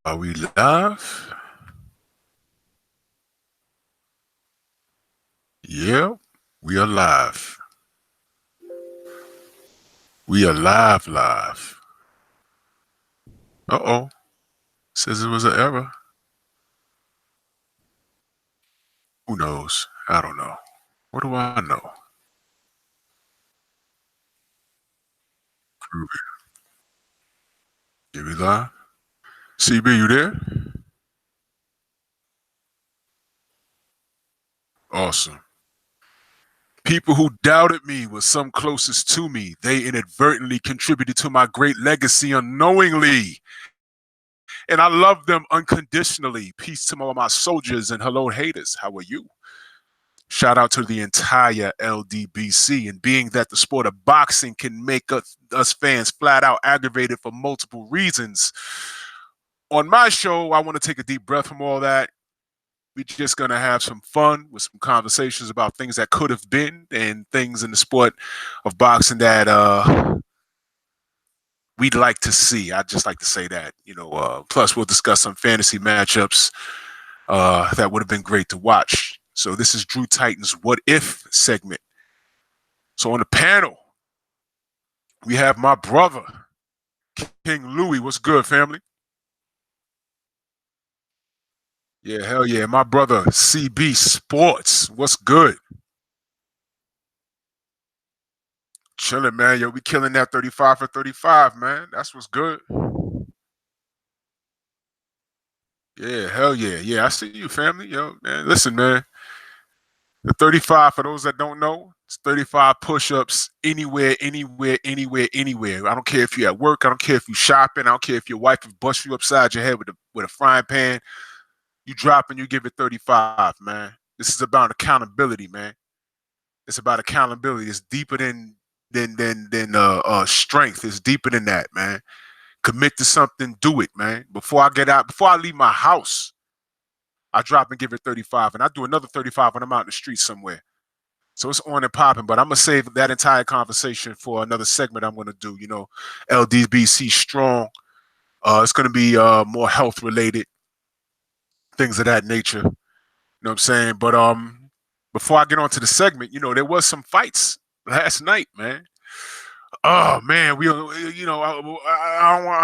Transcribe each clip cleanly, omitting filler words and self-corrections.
Are we live? Yeah, we are live. We are live. Uh-oh. Says it was an error. Who knows? I don't know. What do I know? Groovy. Yeah, we live? CB, you there? Awesome. People who doubted me were some closest to me. They inadvertently contributed to my great legacy unknowingly. And I love them unconditionally. Peace to all my soldiers and hello, haters. How are you? Shout out to the entire LDBC. And being that the sport of boxing can make us fans flat out aggravated for multiple reasons, on my show, I want to take a deep breath from all that. We're just going to have some fun with some conversations about things that could have been and things in the sport of boxing that we'd like to see. I'd just like to say that, plus we'll discuss some fantasy matchups that would have been great to watch. So this is Drew Titan's What If segment. So on the panel, we have my brother, King Louie. What's good, family? Yeah, hell yeah. My brother, CB Sports. What's good? Chilling, man. Yo, we killing that 35 for 35, man. That's what's good. Yeah, hell yeah. Yeah, I see you, family. Yo, man, listen, man. The 35, for those that don't know, it's 35 push-ups anywhere. I don't care if you're at work. I don't care if you're shopping. I don't care if your wife has bust you upside your head with a frying pan. You drop and you give it 35, man. This is about accountability, man. It's about accountability. It's deeper than strength. It's deeper than that, man. Commit to something, do it, man. Before I leave my house, I drop and give it 35, and I do another 35 when I'm out in the street somewhere. So it's on and popping, but I'm gonna save that entire conversation for another segment I'm gonna do. LDBC strong. It's gonna be more health related, things of that nature. You know what I'm saying? But before I get on to the segment, there was some fights last night, man. Oh man, I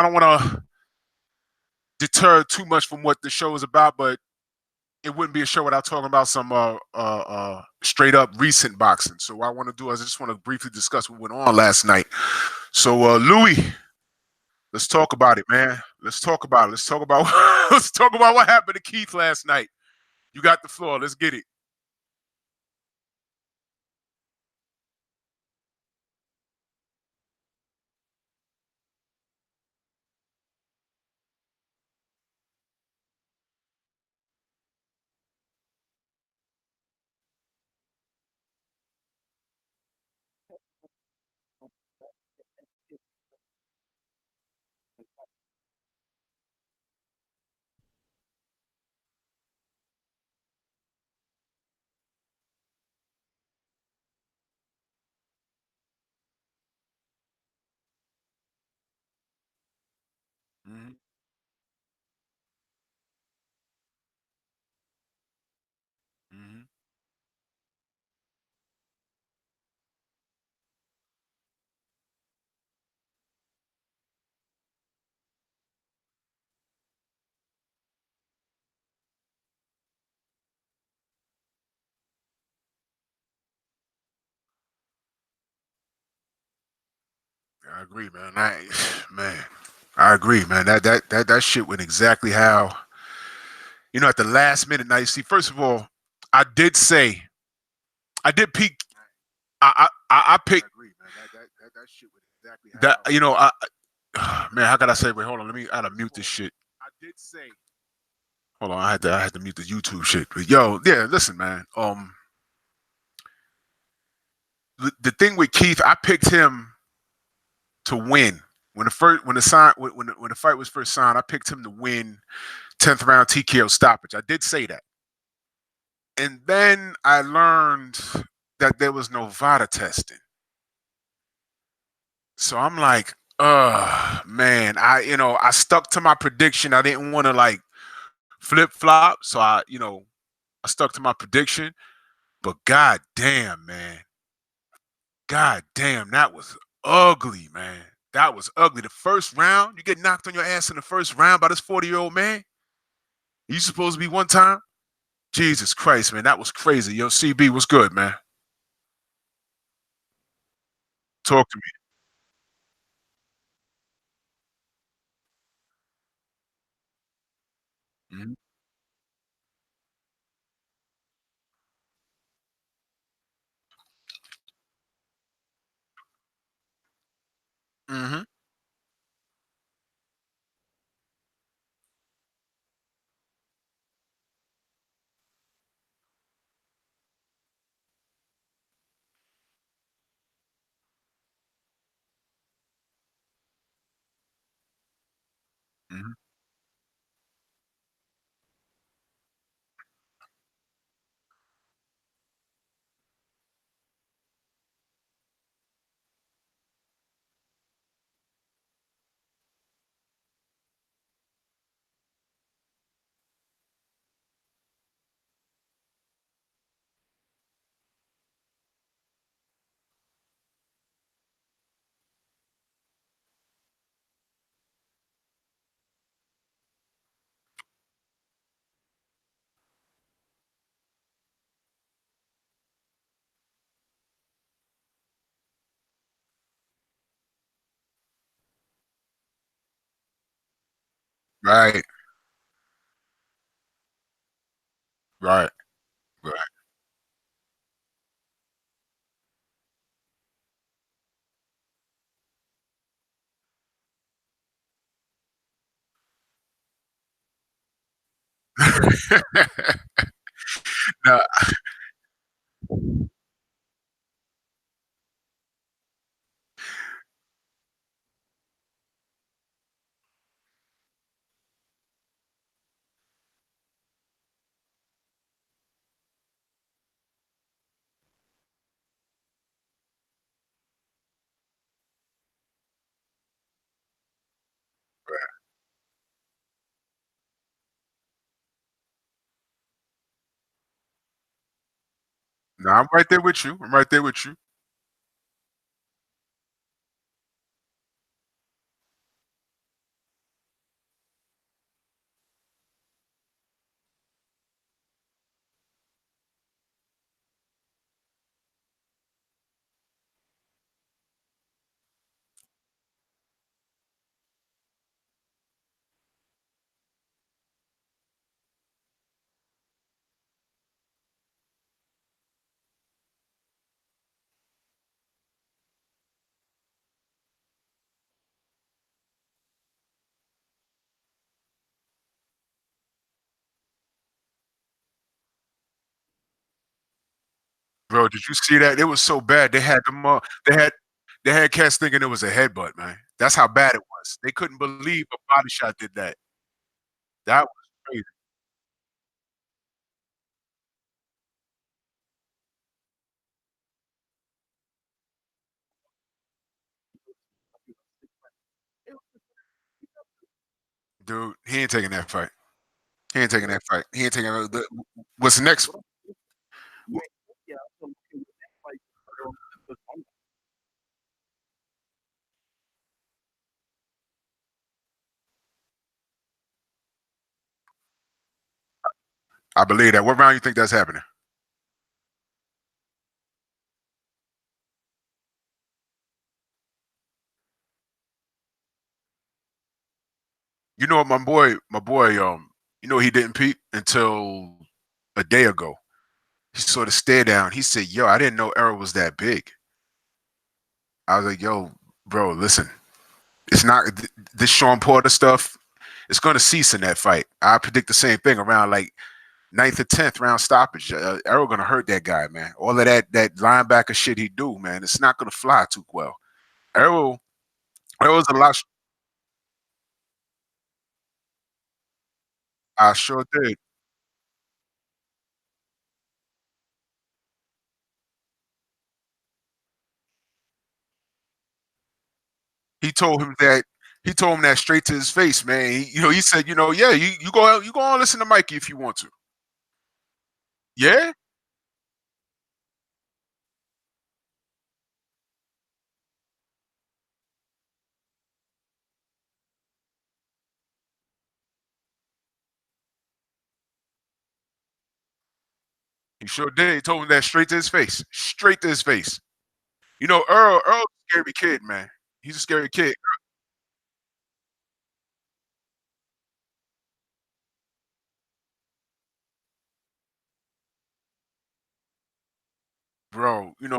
don't want to deter too much from what the show is about, but it wouldn't be a show without talking about some straight up recent boxing. So what I want to do is I just want to briefly discuss what went on last night. So Louis, let's talk about it, man. Let's talk about it. Let's talk about let's talk about what happened to Keith last night. You got the floor. Let's get it. Mm-hmm. Mm-hmm. I agree, man. Man, I agree, man. That shit went exactly how at the last minute. Now you see, first of all, I did say I did peak. I picked. I agree, man. That shit went exactly that. Man, how could I say? Wait, hold on. I gotta mute this shit. I did say. Hold on, I had to mute the YouTube shit. But yo, yeah, listen, man. The thing with Keith, I picked him to win. When the fight was first signed, I picked him to win 10th round TKO stoppage. I did say that. And then I learned that there was no VADA testing. So I'm like, Man, I stuck to my prediction. I didn't want to like flip flop, so I stuck to my prediction. But god damn, man, god damn, that was ugly, man. That was ugly. The first round, you get knocked on your ass in the first round by this 40-year-old man. You supposed to be one time? Jesus Christ, man, that was crazy. Yo, CB, what's good, man? Talk to me. Hmm. Hmm. Hmm. Right, right, right. Nah, nah, I'm right there with you. I'm right there with you. Bro, did you see that? It was so bad. They had cats thinking it was a headbutt, man. That's how bad it was. They couldn't believe a body shot did that. That was crazy. Dude, he ain't taking that fight. He ain't taking that fight. He ain't taking what's next. I believe that. What round you think that's happening? You know what, he didn't peep until a day ago. He sort of stared down. He said, "Yo, I didn't know Errol was that big." I was like, "Yo, bro, listen, it's not this Sean Porter stuff. It's going to cease in that fight. I predict the same thing around like ninth or tenth round stoppage. Errol going to hurt that guy, man. All of that linebacker shit he do, man. It's not going to fly too well. Errol, Errol's a lot. I sure did. He told him that he told him that straight to his face, man. He said, yeah, you go on listen to Mikey if you want to. Yeah, he sure did. He told him that straight to his face, straight to his face. Earl's a scary kid, man. He's a scary kid, bro. Yeah,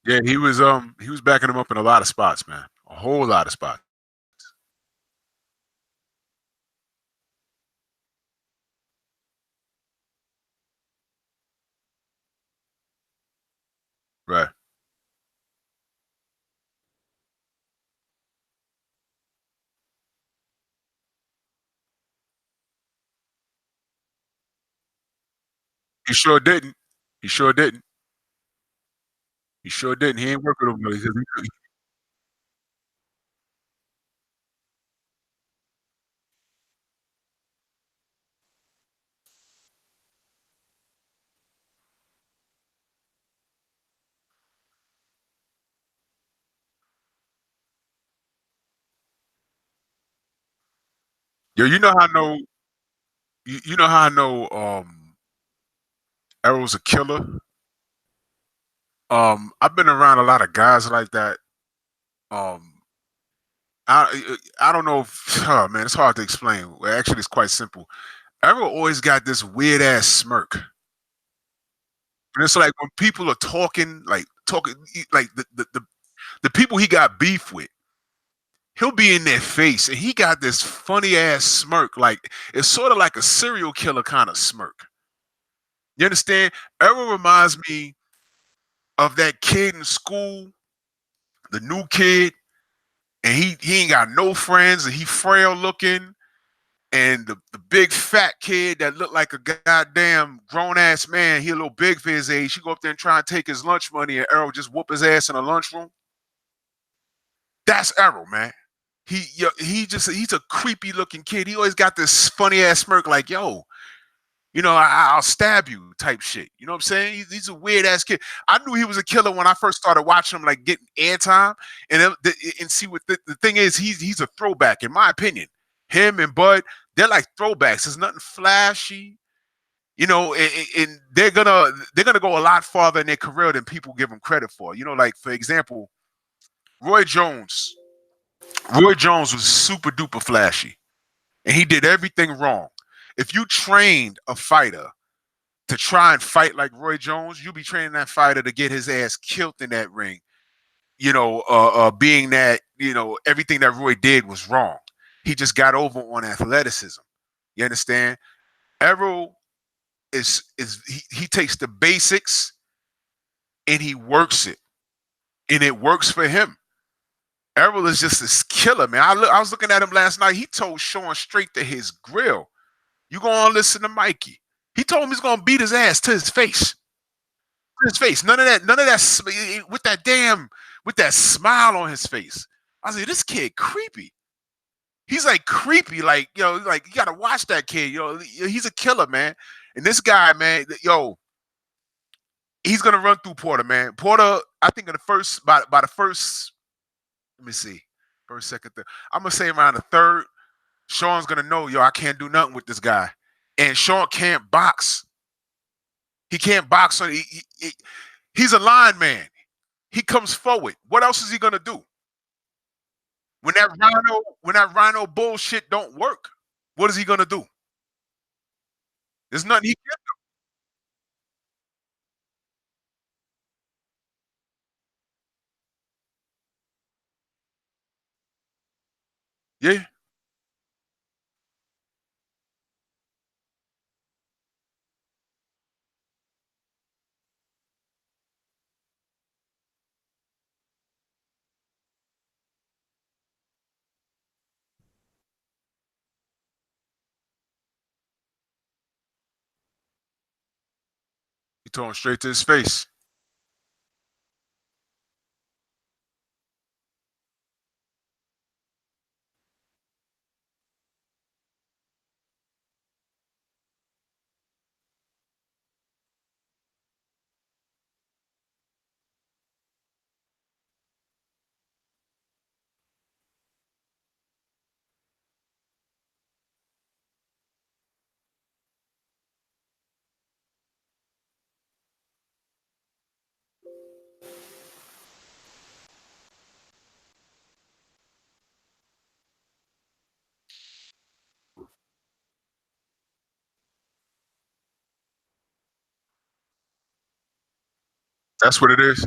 yeah. He was backing him up in a lot of spots, man. A whole lot of spots. Right. He sure didn't. He sure didn't. He sure didn't. He ain't working with him. Yo, you know how I know Errol's a killer? I've been around a lot of guys like that. Um, I don't know if oh man, it's hard to explain. Well, actually, it's quite simple. Errol always got this weird ass smirk. And it's like when people are talking like the people he got beef with, he'll be in their face and he got this funny ass smirk. Like it's sort of like a serial killer kind of smirk. You understand? Errol reminds me of that kid in school, the new kid, and he ain't got no friends and he frail looking. And the big fat kid that looked like a goddamn grown ass man, he a little big for his age. He go up there and try and take his lunch money, and Errol just whoop his ass in the lunchroom. That's Errol, man. He's a creepy looking kid. He always got this funny ass smirk, like yo, I'll stab you type shit. You know what I'm saying? He's a weird ass kid. I knew he was a killer when I first started watching him, like getting airtime. And see what the thing is, he's a throwback in my opinion. Him and Bud, they're like throwbacks. There's nothing flashy, and they're gonna go a lot farther in their career than people give them credit for. Like for example, Roy Jones. Roy Jones was super duper flashy, and he did everything wrong. If you trained a fighter to try and fight like Roy Jones, you'll be training that fighter to get his ass killed in that ring. Being that everything that Roy did was wrong. He just got over on athleticism. You understand? Errol he takes the basics and he works it, and it works for him. Errol is just this killer, man. I was looking at him last night. He told Sean straight to his grill, "You gonna listen to Mikey?" He told him he's gonna beat his ass to his face. His face. None of that with that smile on his face. I was like, this kid creepy. He's like creepy, like like you gotta watch that kid. He's a killer, man. And this guy, man, he's gonna run through Porter, man. Porter, I think in the first by the first, let me see. First, second, third. I'm gonna say around the third, Sean's gonna know, yo, I can't do nothing with this guy. And Sean can't box. He can't box on he's a lineman. He comes forward. What else is he gonna do? When that rhino bullshit don't work, what is he gonna do? There's nothing he can do. Yeah. He told him straight to his face. That's what it is.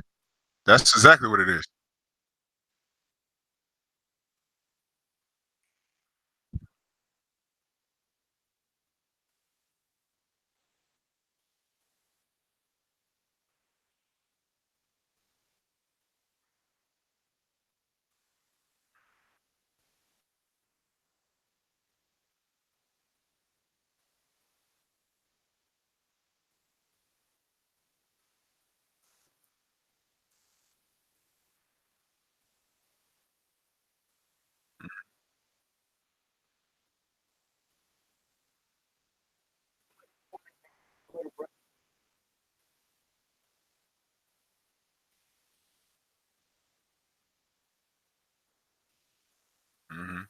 That's exactly what it is. Hmm.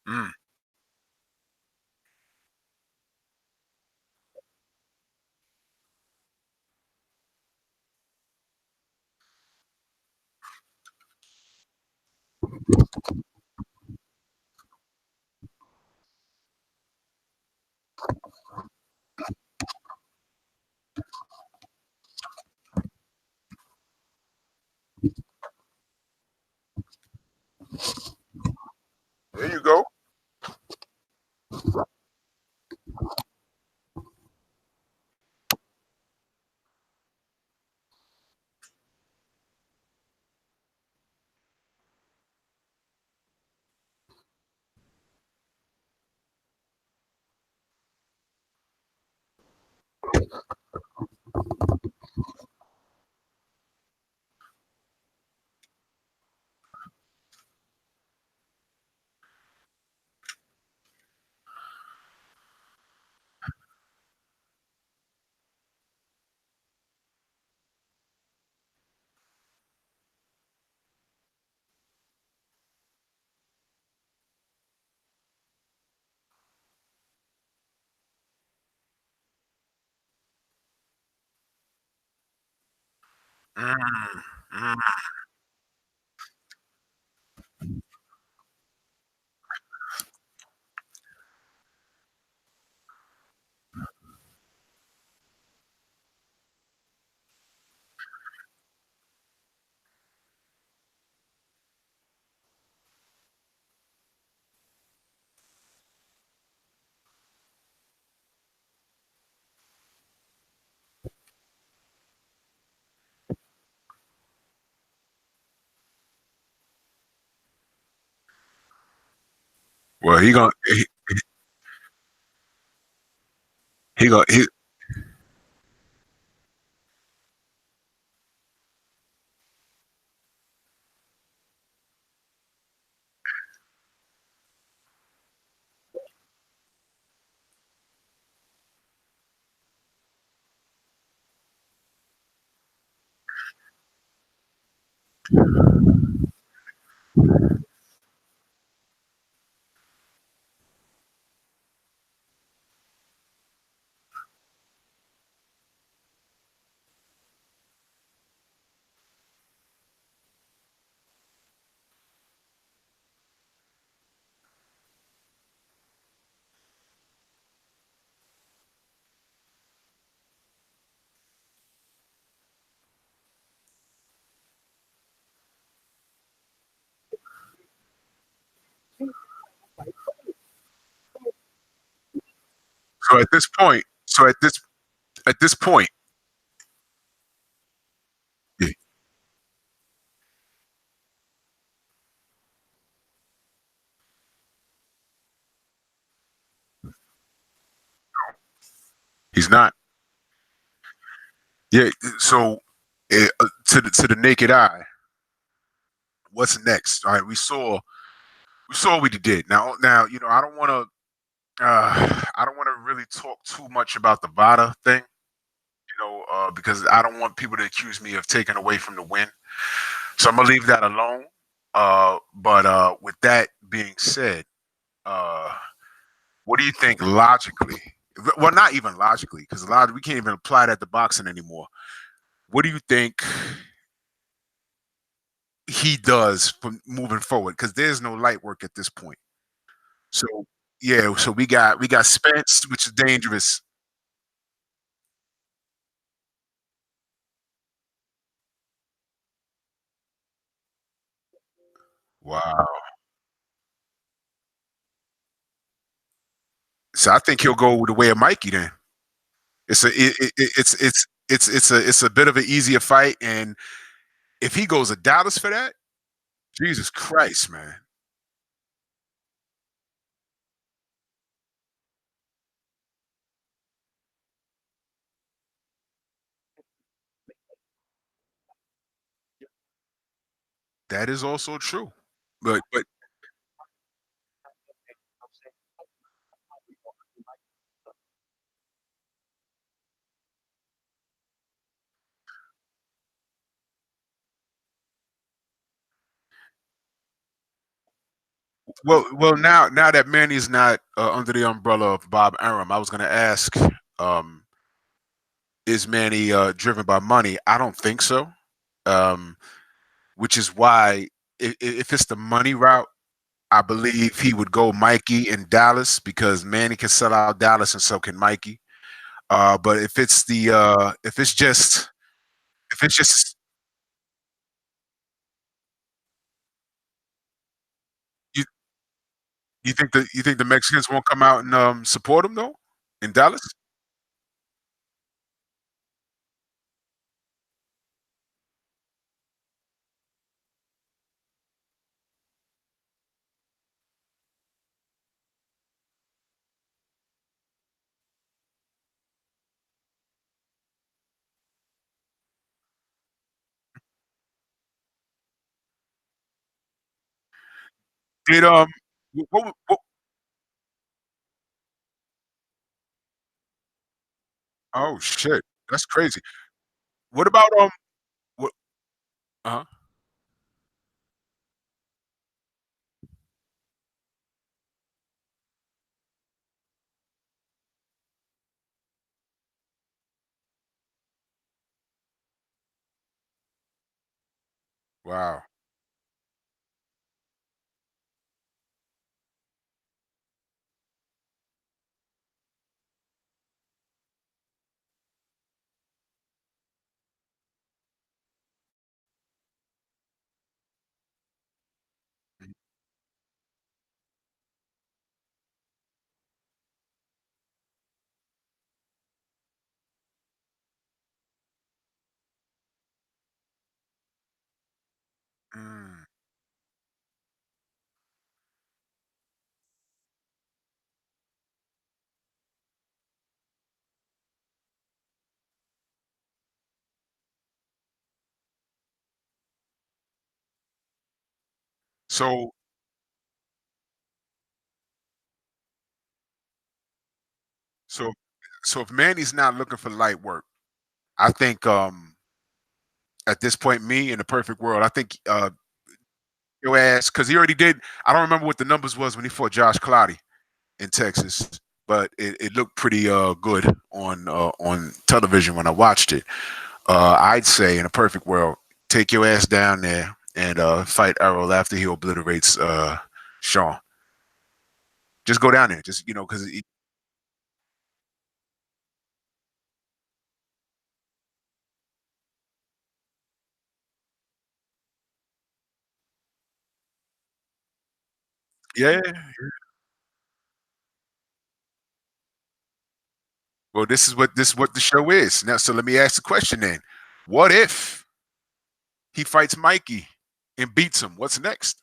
Mm. There you go. Mm. Mm. Well, he gonna he So at this point, at this point, yeah, he's not. Yeah. So to the naked eye, what's next? All right, we saw what he did. Now you know I don't want to really talk too much about the Vada thing. Because I don't want people to accuse me of taking away from the win. So I'm gonna leave that alone. But with that being said, uh, what do you think logically? Well, not even logically, because a lot we can't even apply that to boxing anymore. What do you think he does from moving forward? Because there's no light work at this point. So yeah, so we got Spence, which is dangerous. Wow. So I think he'll go the way of Mikey then. It's a bit of an easier fight, and if he goes to Dallas for that, Jesus Christ, man, that is also true. But now that Manny is not under the umbrella of Bob Arum, I was going to ask, um, is Manny driven by money? I don't think so. Um, which is why if it's the money route, I believe he would go Mikey in Dallas because Manny can sell out Dallas and so can Mikey. But if it's just you you think the Mexicans won't come out and support him though in Dallas? Did what, oh shit, that's crazy. What about what? Uh-huh. Wow. Mm. So so so if Manny's not looking for light work, I think at this point, me in the perfect world, I think your ass because he already did. I don't remember what the numbers was when he fought Josh Clottey in Texas, but it looked pretty good on television when I watched it. I'd say in a perfect world, take your ass down there and fight Errol after he obliterates Sean. Just go down there, just because yeah. Well, this is what the show is now. So let me ask the question then: what if he fights Mikey and beats him? What's next?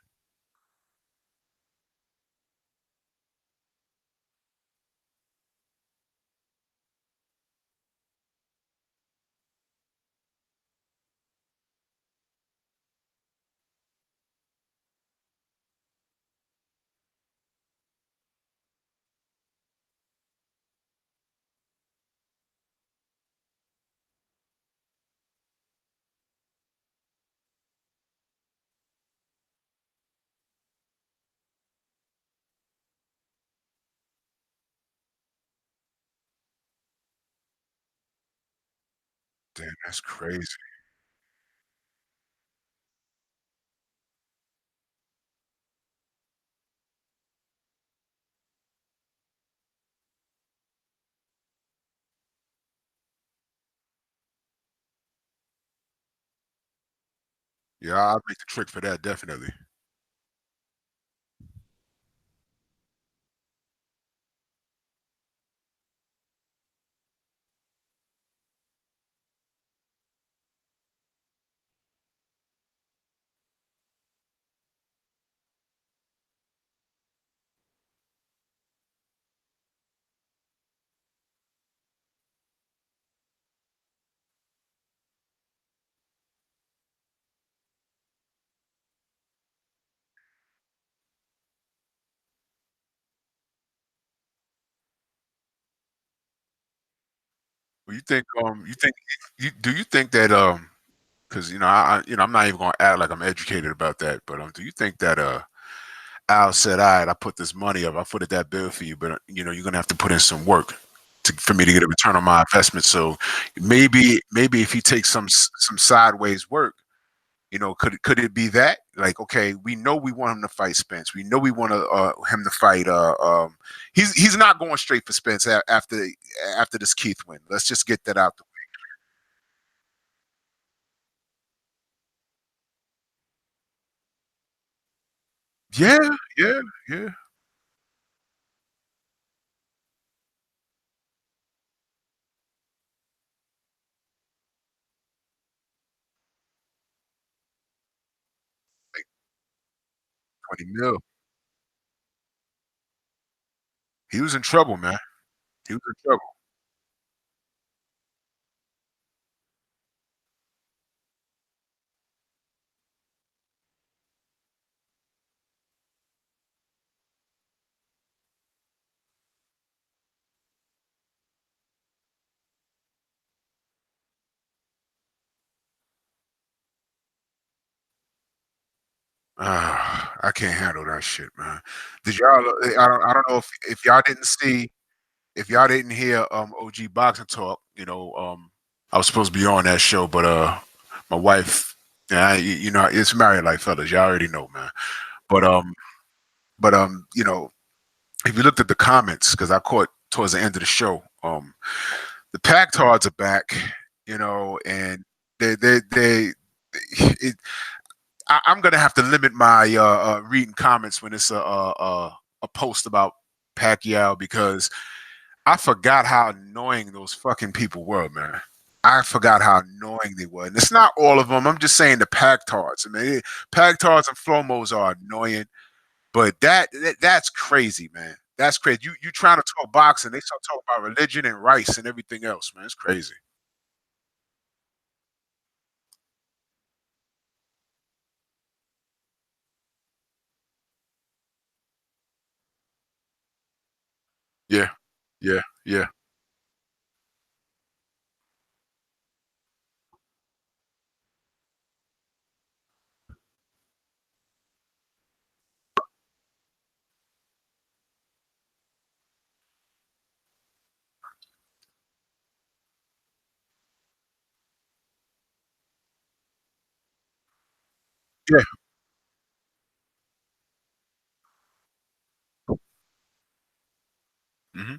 Damn, that's crazy. Yeah, I'll make the trick for that definitely. Well, you think that because I'm not even gonna act like I'm educated about that, but do you think that Al said, "All right, I put this money up, I footed that bill for you, but you're gonna have to put in some work for me to get a return on my investment." So maybe if he takes some sideways work, could it be that? Like, okay, we know we want him to fight Spence. We know we want him to fight. He's not going straight for Spence after this Keith win. Let's just get that out. Yeah, yeah, yeah. Like 20 mil. He was in trouble, man. He was in trouble. I can't handle that shit, man. Did y'all? I don't know if y'all didn't see, if y'all didn't hear OG Boxing Talk. I was supposed to be on that show, but my wife, yeah, it's married like fellas. Y'all already know, man. But if you looked at the comments, because I caught towards the end of the show, the Pactards are back, and they it, I'm gonna have to limit my reading comments when it's a post about Pacquiao because I forgot how annoying those fucking people were, man. I forgot how annoying they were, and it's not all of them. I'm just saying the Pactards. I mean, Pactards and Flomos are annoying, but that's crazy, man. That's crazy. You trying to talk boxing? They start talking about religion and rice and everything else, man. It's crazy. Yeah, yeah, yeah. Yeah. Mhm.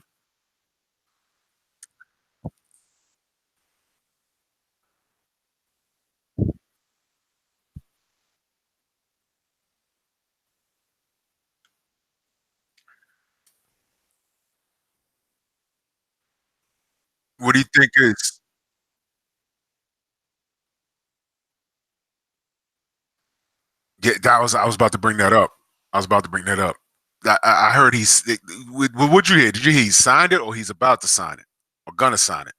What do you think is Yeah, that was I was about to bring that up. I was about to bring that up. I heard what'd you hear? Did you hear he signed it or he's about to sign it? Or gonna sign it?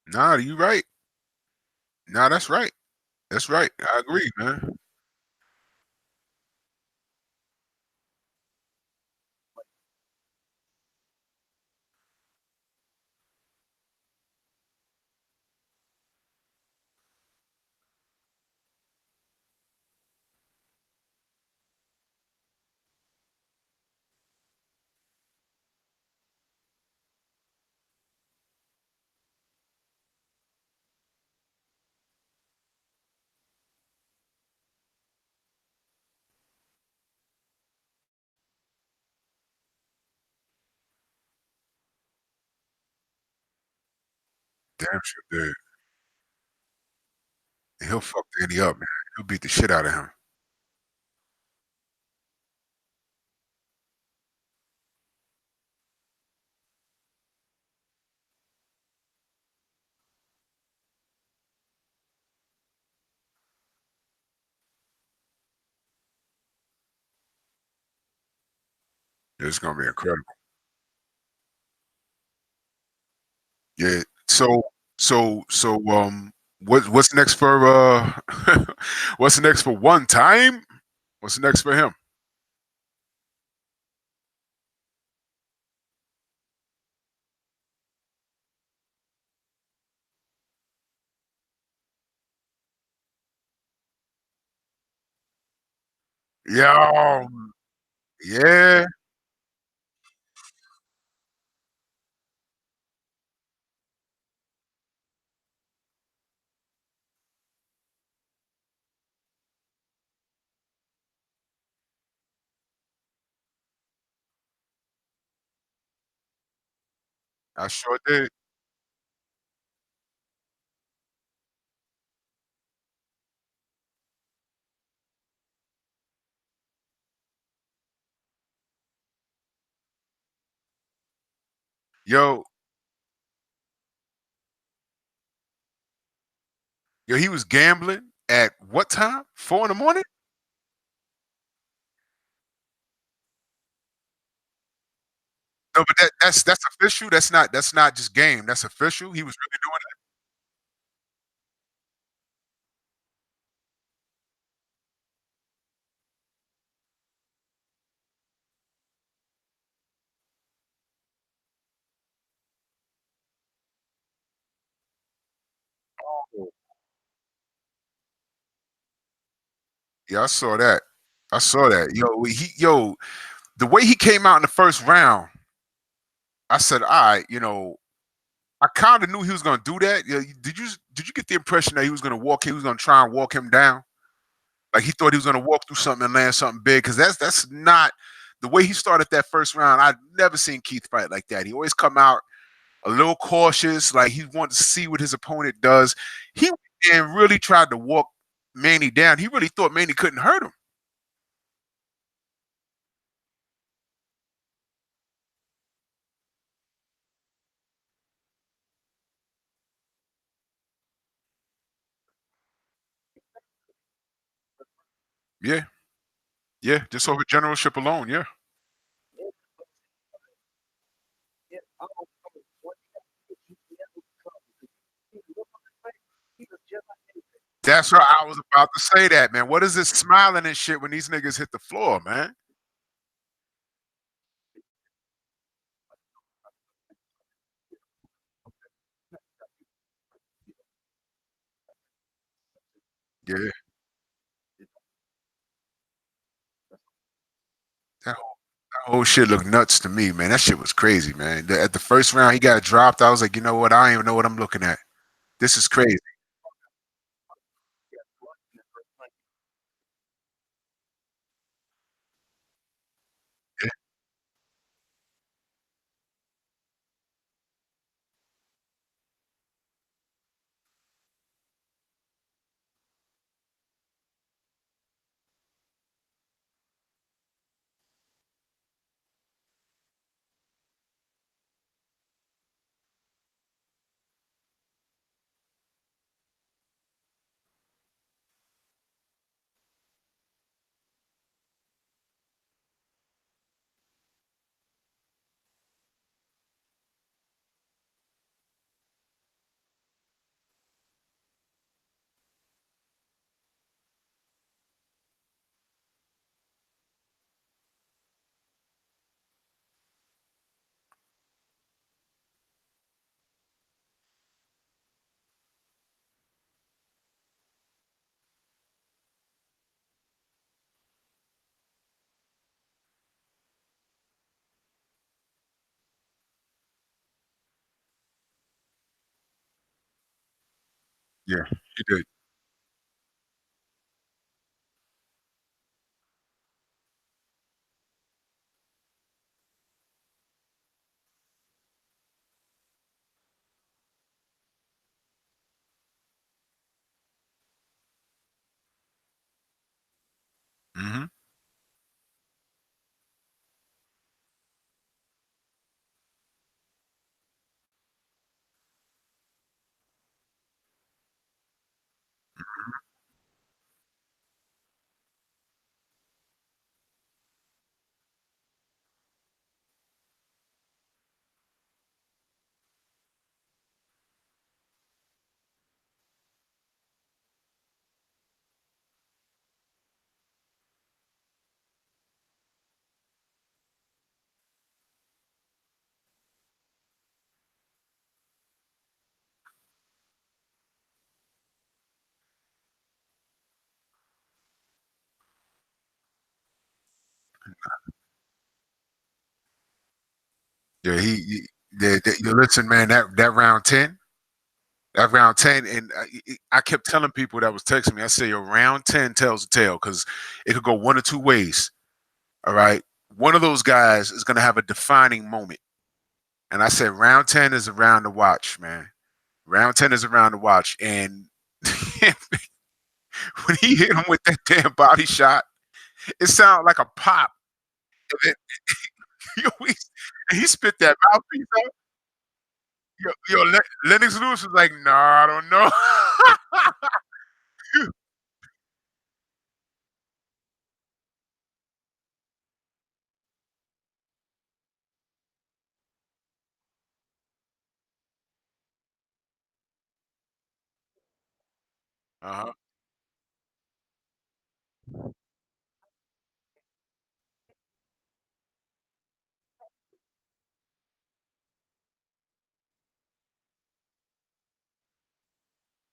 Nah, you right. Nah, that's right. That's right. I agree, man. Damn sure did. He'll fuck Danny up, man. He'll beat the shit out of him. It's gonna be incredible. Yeah. What's next for what's next for one time? What's next for him? Yo, yeah. I sure did. Yo, yo, he was gambling at what time? 4 in the morning? No, but that's official. That's not just game. That's official. He was really doing that. Yeah, I saw that. I saw that. The way he came out in the first round, I said, all right, I kind of knew he was gonna do that. Yeah, did you get the impression that he was gonna try and walk him down? Like he thought he was gonna walk through something and land something big? Because that's not the way he started that first round. I've never seen Keith fight like that. He always come out a little cautious, like he wanted to see what his opponent does. He went there and really tried to walk Manny down. He really thought Manny couldn't hurt him. Yeah, yeah, just over generalship alone. Yeah, that's what I was about to say. That man, what is this smiling and shit when these niggas hit the floor, man? Yeah, whole shit looked nuts to me, man. That shit was crazy, man. At the first round, he got dropped. I was like, you know what? I don't even know what I'm looking at. This is crazy. Yeah, he did. Hmm. Yeah, you listen, man. That round 10, that round 10, and I kept telling people that was texting me. I say, "Yo, round 10 tells the tale because it could go one or two ways." All right, one of those guys is gonna have a defining moment, and I said, round 10 is around to watch, man. Round 10 is around to watch, and when he hit him with that damn body shot, it sounded like a pop. And then he spit that mouthpiece out. Lennox Lewis was like, "Nah, I don't know." Uh-huh.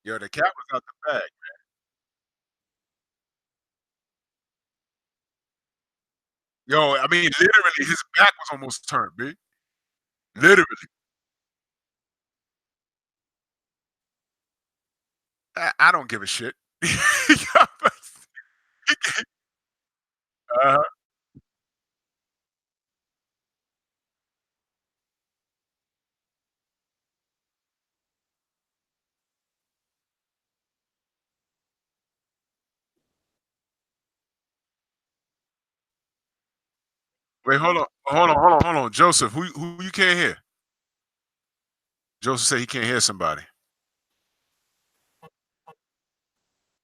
Yo, the cat was out the bag. Yo, I mean, literally, his back was almost turned, B. Literally. I don't give a shit. Uh-huh. Wait, hold on. Joseph, who you can't hear? Joseph said he can't hear somebody.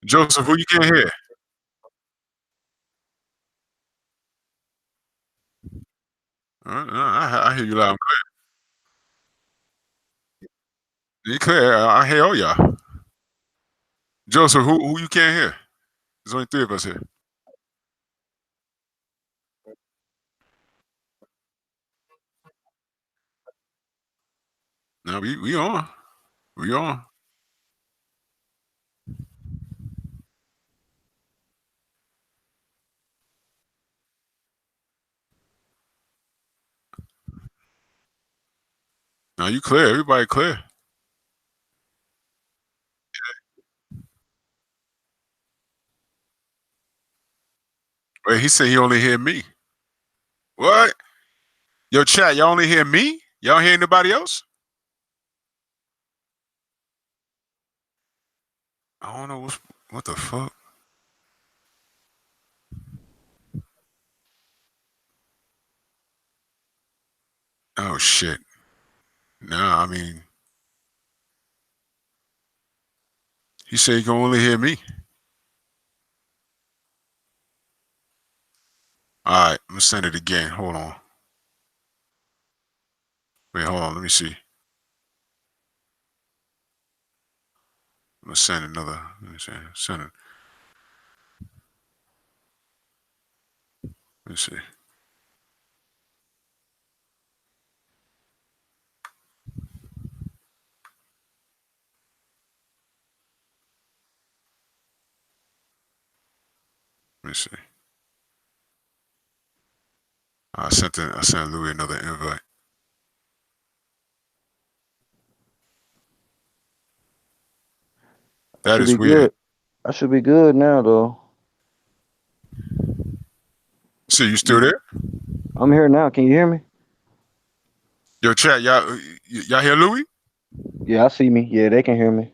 Joseph, who you can't hear? I hear you loud and clear. You clear. I hear all y'all. Joseph, who you can't hear? There's only three of us here. No, we on. We on. No, you clear. Everybody clear. Wait, he said he only hear me. What? Yo, chat, y'all only hear me? Y'all hear anybody else? I don't know what the fuck. Oh shit. Nah, I mean, he said he can only hear me. All right, I'm gonna send it again. Hold on. Wait, hold on. Let me see. I'm gonna send another. Let me see. Send it. Let me see. Let me see. I sent it. I sent Louis another invite. I That should is be weird. good. I should be good now though. See, you still You, there? I'm here now. Can you hear me? Yo, chat, y'all hear Louis? Yeah, I see me. Yeah, they can hear me.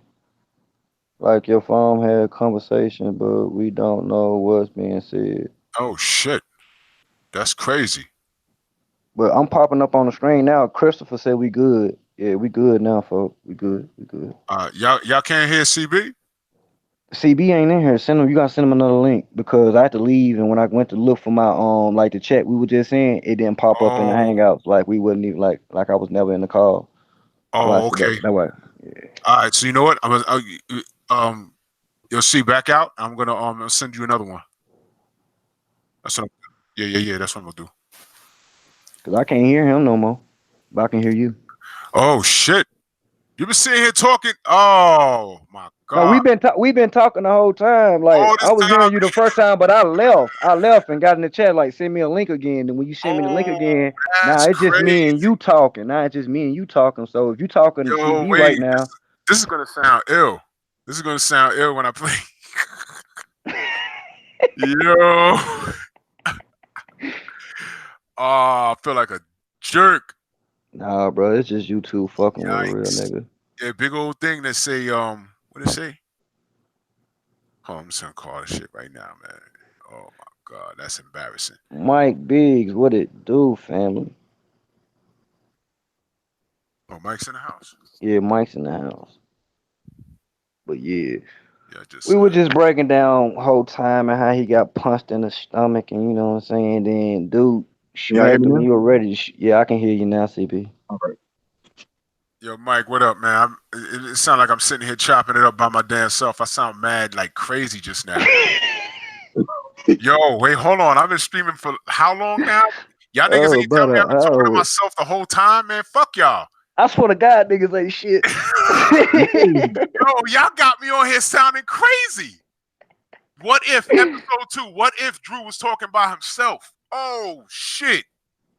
Like your phone had a conversation, but we don't know what's being said. Oh shit, that's crazy. But I'm popping up on the screen now. Christopher said we good. Yeah, we good now, folks. We good. We good. Y'all can't hear CB? CB ain't in here. Send him. You gotta send him another link because I had to leave, and when I went to look for my like the chat we were just in, it didn't pop up in the Oh, Hangouts. Like we wasn't even like I was never in the call. So I oh, said that okay. that way. All right. So you know what? Um, you'll see back out. I'm gonna send you another one. That's what. Yeah. That's what I'm gonna do. Cause I can't hear him no more, but I can hear you. Oh shit! You been sitting here talking. Oh my No, god! we've been talking the whole time. Like All I this was time. hearing you the first time, but I left. I left and got in the chat like send me a link again. And when you send me the link Oh, again, now that's it's just crazy. me and you talking. Now it's just me and you talking. So if you talking to Yo, CB wait. right now, This is gonna sound ill. This is gonna sound ill when I play. Yo. Oh, I feel like a jerk. nah, bro, it's just you two fucking with a real Yikes. nigga. Yeah, big old thing that say what it say? Hold on, I'm just gonna call this shit right now, man. Oh my god, that's embarrassing. Mike Biggs, what it do, family? Oh, Mike's in the house. Yeah, Mike's in the house. But yeah, Yeah, I just we were just breaking down whole time and how he got punched in the stomach, and you know what I'm saying. Then dude Y'all hear smacked me him. And now? you were ready to. Yeah, I can hear you now, CB. All right. Yo, Mike, what up, man? It sounds like I'm sitting here chopping it up by my damn self. I sound mad like crazy just now. Yo, wait, hold on. I've been streaming for how long now? Y'all niggas Oh, ain't tell me I've brother, been talking to oh, myself the whole time, man. Fuck y'all. I swear to God, niggas ain't shit. Yo, y'all got me on here sounding crazy. What if episode 2? What if Drew was talking by himself? Oh shit.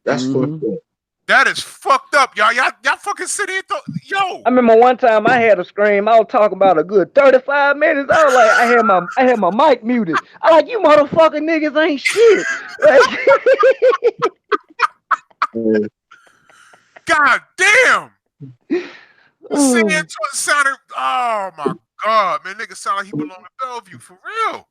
That's fucked hmm up. That is fucked up, y'all. Y'all fucking sit here. Yo, I remember one time I had a scream. I was talking about a good 35 minutes. I was like, I had my mic muted. I like you motherfucking niggas ain't shit. Like, Uh, god damn. You sitting here oh, sounding. Oh my god, man. Nigga sound like he belong to Bellevue for real.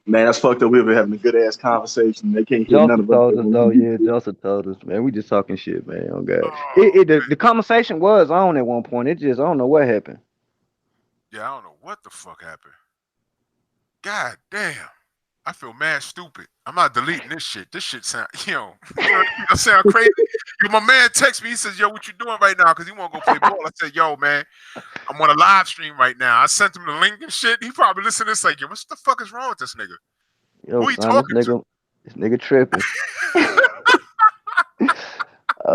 Man, that's fucked up. We've been having a good ass conversation. They can't hear none Joseph of us. told us though, yeah, Joseph told us, man. We just talking shit, man. Oh God, Oh the conversation was on at one point. It just I don't know what happened. yeah, I don't know what the fuck happened. God damn. I feel mad stupid. I'm not deleting this shit. This shit sound, I sound crazy. Yo, my man texts me. He says, "Yo, what you doing right now?" Because he want to go play ball. I said, "Yo, man, I'm on a live stream right now." I sent him the link and shit. He probably listening to this like, "Yo, what the fuck is wrong with this nigga? Yo, Who he son, talking this nigga tripping. to?"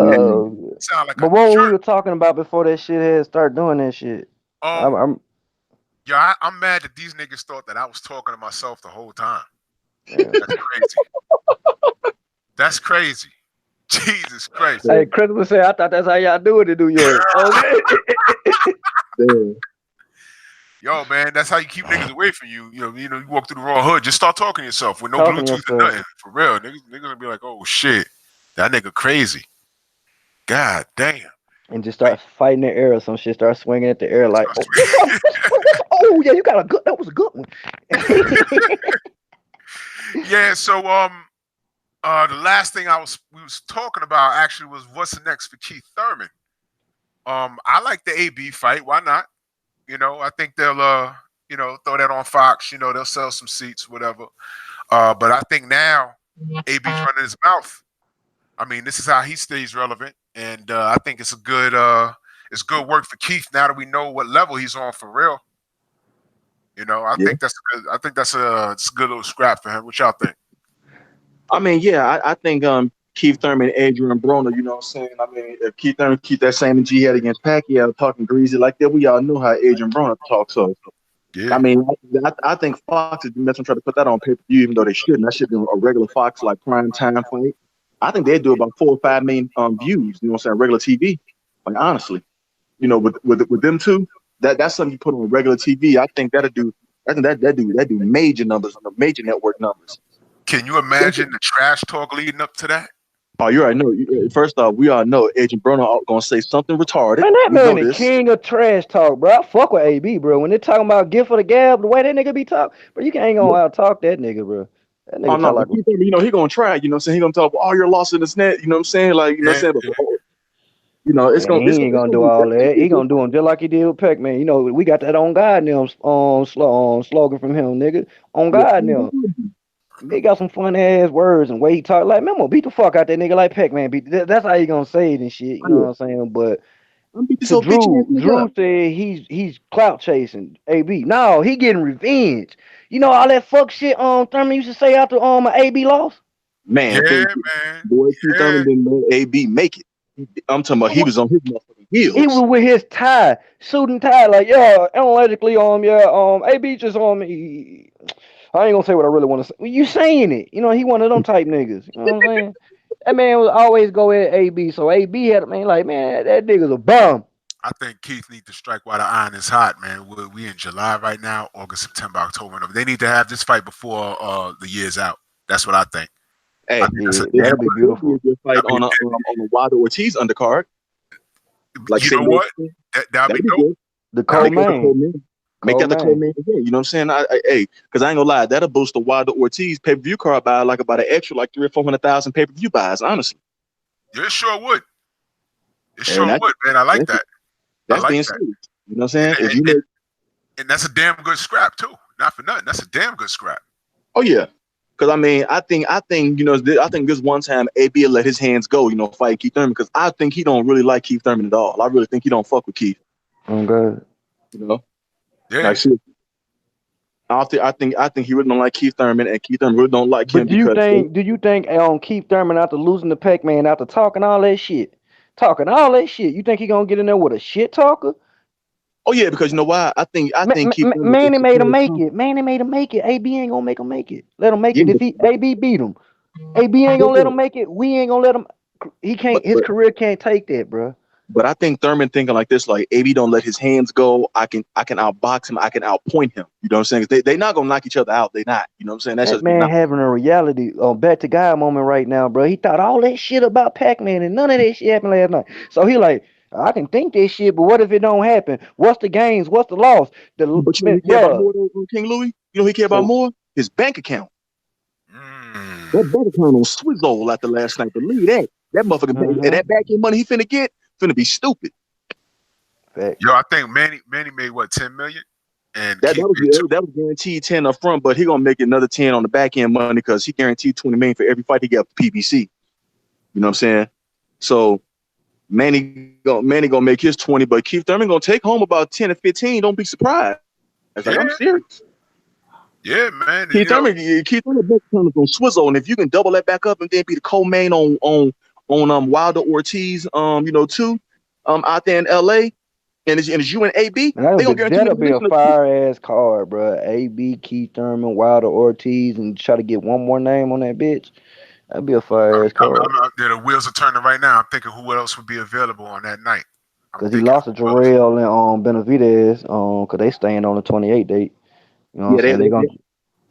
Man, Sound like a But what we jerk. were talking about before that shit had start doing that shit. I'm, Um, I'm yeah, I'm mad that these niggas thought that I was talking to myself the whole time. yeah. That's crazy. That's crazy. Jesus Christ. Yeah, Hey, Christopher said, I thought that's how y'all do it in New York. Okay. yeah, Yo, man, that's how you keep niggas away from you. You walk through the wrong hood. Just start talking to yourself with no Talking to Bluetooth or yourself. nothing. For real, niggas gonna be like, oh shit, that nigga crazy. God damn. And just But start fighting the air or some shit. Start swinging at the air like, oh, what's up? trust Oh, yeah, you got a good, that was a good one. me. Yeah. So the last thing we was talking about actually was what's next for Keith Thurman. I like the AB fight. Why not? I think they'll throw that on Fox. They'll sell some seats, whatever. But I think now AB's running his mouth. I mean, this is how he stays relevant, and I think it's good work for Keith now that we know what level he's on for real. I yeah. think that's good. I think it's a good little scrap for him. What y'all think? I mean, yeah, I think Keith Thurman, Adrian Broner, you know what I'm saying? I mean, if Keith Thurman keep that same G head against Pacquiao talking greasy like that, we all know how Adrian Broner talks. So I Yeah, mean, I think Fox is messing trying to put that on pay-per-view, even though they shouldn't. That should be a regular Fox like prime time fight. I think they'd do about 4 or 5 million views, you know what I'm saying, regular TV. Like honestly. With them two, that's something you put on regular TV. I think that'll do I think that do major numbers on the major network numbers. can you imagine the trash talk leading up to that? Oh, you already know. First off, we all know Agent Bruno gonna say something retarded. Man, that We man know the this. king of trash talk, bro. I fuck with AB, bro. When they talking about gift for the gab, the way that nigga be talk, but you ain't gonna out talk that nigga, bro. That Oh nigga no, talk but like keep thinking, he gonna try. You know what I'm saying? He gonna talk about all your loss in this net. You know what I'm saying? Like you know what I'm Yeah, saying? But yeah. it's man, gonna he ain't gonna do be all it's gonna that. be a He good gonna do him just like he did with Peck, man. We got that on God now slogan from him, nigga. On yeah. God now. He got some fun ass words and way he talk. Like, man, I'm gonna beat the fuck out that nigga like Peck, man. That's how he gonna say it and shit. You Oh, know yeah. what I'm saying? But I'm beat this to old bitch ass nigga Drew up. said he's clout chasing AB. No, he getting revenge. You know all that fuck shit Thurman used to say after a AB loss? Man, Yeah, man. boy, Keith Yeah. Thurman didn't let AB make it. I'm talking about He he wa- was on his motherfucking he heels. was with his tie, suit and tie, like, yeah, analytically AB just me. I ain't gonna say what I really want to say. Well, you saying it. He one of them type niggas. You know what I'm saying? That man was always go at AB. So AB had a man like, man, that nigga's a bum. I think Keith need to strike while the iron is hot, man. We in July right now, August, September, October. November. They need to have this fight before the year's out. That's what I think. I Hey, think that's Yeah, a that'll damn be could be a beautiful. good fight that'd be on the Wilder Ortiz undercard. Like you say know what? That'd be that'd be dope. good. The Now That'd cold make be that the dope. man. co-main. Make Cold that the man. co-main again. You know what I'm saying? Hey, because I ain't gonna lie, that'll boost the Wilder Ortiz pay-per-view card by like about an extra like 300,000 or 400,000 pay-per-view buys. Honestly, Yeah, it sure would. It and sure would, man. I like that's that. I that's like being that. serious. You know what I'm And, saying? If and, you and, make and that's a damn good scrap too. Not for nothing. That's a damn good scrap. oh yeah. Because I mean, I think I think this one time AB will let his hands go, fight Keith Thurman. Because I think he don't really like Keith Thurman at all. I really think he don't fuck with Keith. Oh god. You know, like Yeah. shit. I think he really don't like Keith Thurman, and Keith Thurman really don't like But him because do you think Keith Thurman after losing the Pac Man, after talking all that shit, you think he gonna get in there with a shit talker? oh yeah, because you know why? I think Keith Thurman is Manny made him prepared. make it. Manny made him make it. AB ain't gonna make him make it. Let him make Yeah, it. If he AB beat him, AB ain't gonna let but him make it. We ain't gonna let him. He but can't. His but career can't take that, bro. but I think Thurman thinking like this, like AB don't let his hands go. I can outbox him. I can outpoint him. You know what I'm saying? They not gonna knock each other out. They not. You know what I'm saying? That's That just being man not. having a reality back to God moment right now, bro. He thought all that shit about Pac-Man and none of that shit happened last night. So he like, I can think this shit, but what if it don't happen? What's the gains? What's the loss? But Man, he care about bro. more than King Louis. He care about So more his bank account. That Mm. bank account on Swizzle after last night. Believe that. That motherfucker, mm-hmm. that back end money he finna get, finna be stupid. Yo, Facts. I think Manny made what 10 million, and That Keith that was made two. that was guaranteed 10 up front, but he gonna make another 10 on the back end money because he guaranteed 20 million for every fight he got for PBC. You know what I'm saying? So Manny gonna make his 20, but Keith Thurman gonna take home about 10 or 15. Don't be surprised. Like I'm Yeah, serious. yeah, man. Keith Thurman bank account is on Swizzle, and if you can double that back up and then be the co-main on Wilder Ortiz, too, out there in LA, and it's you and AB, And they gonna guarantee you that'll at be a least fire ass card, bro. AB, Keith Thurman, Wilder Ortiz, and try to get one more name on that bitch. That'd be a fire ass card. The wheels are turning right now. I'm thinking who else would be available on that night. I'm Cause he thinking lost to who else. Jarrell and Benavidez, cause they staying on the 28 date. You know what I'm Yeah, saying? They gonna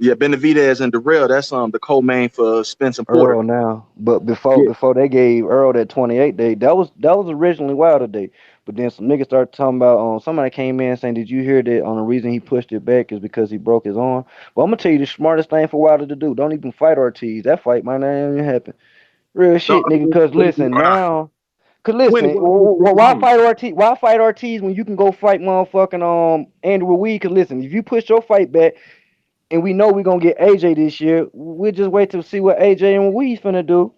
yeah, Benavidez and Darrell. That's the co-main for Spence and Porter. Earl now. But before Yeah, before they gave Earl that 28 date, that was originally Wilder Day. But then some niggas started talking about somebody came in saying, did you hear that the reason he pushed it back is because he broke his arm? Well, I'm gonna tell you the smartest thing for Wilder to do. Don't even fight Ortiz. That fight might not even happen. Real no, shit, nigga. Cause listen, Why not? now cause when listen, it was why fight Ortiz? Why fight Ortiz when you can go fight motherfucking Andrew Ruiz? Cause listen, if you push your fight back, and we know we're gonna get AJ this year, we'll just wait to see what AJ and Ruiz finna do.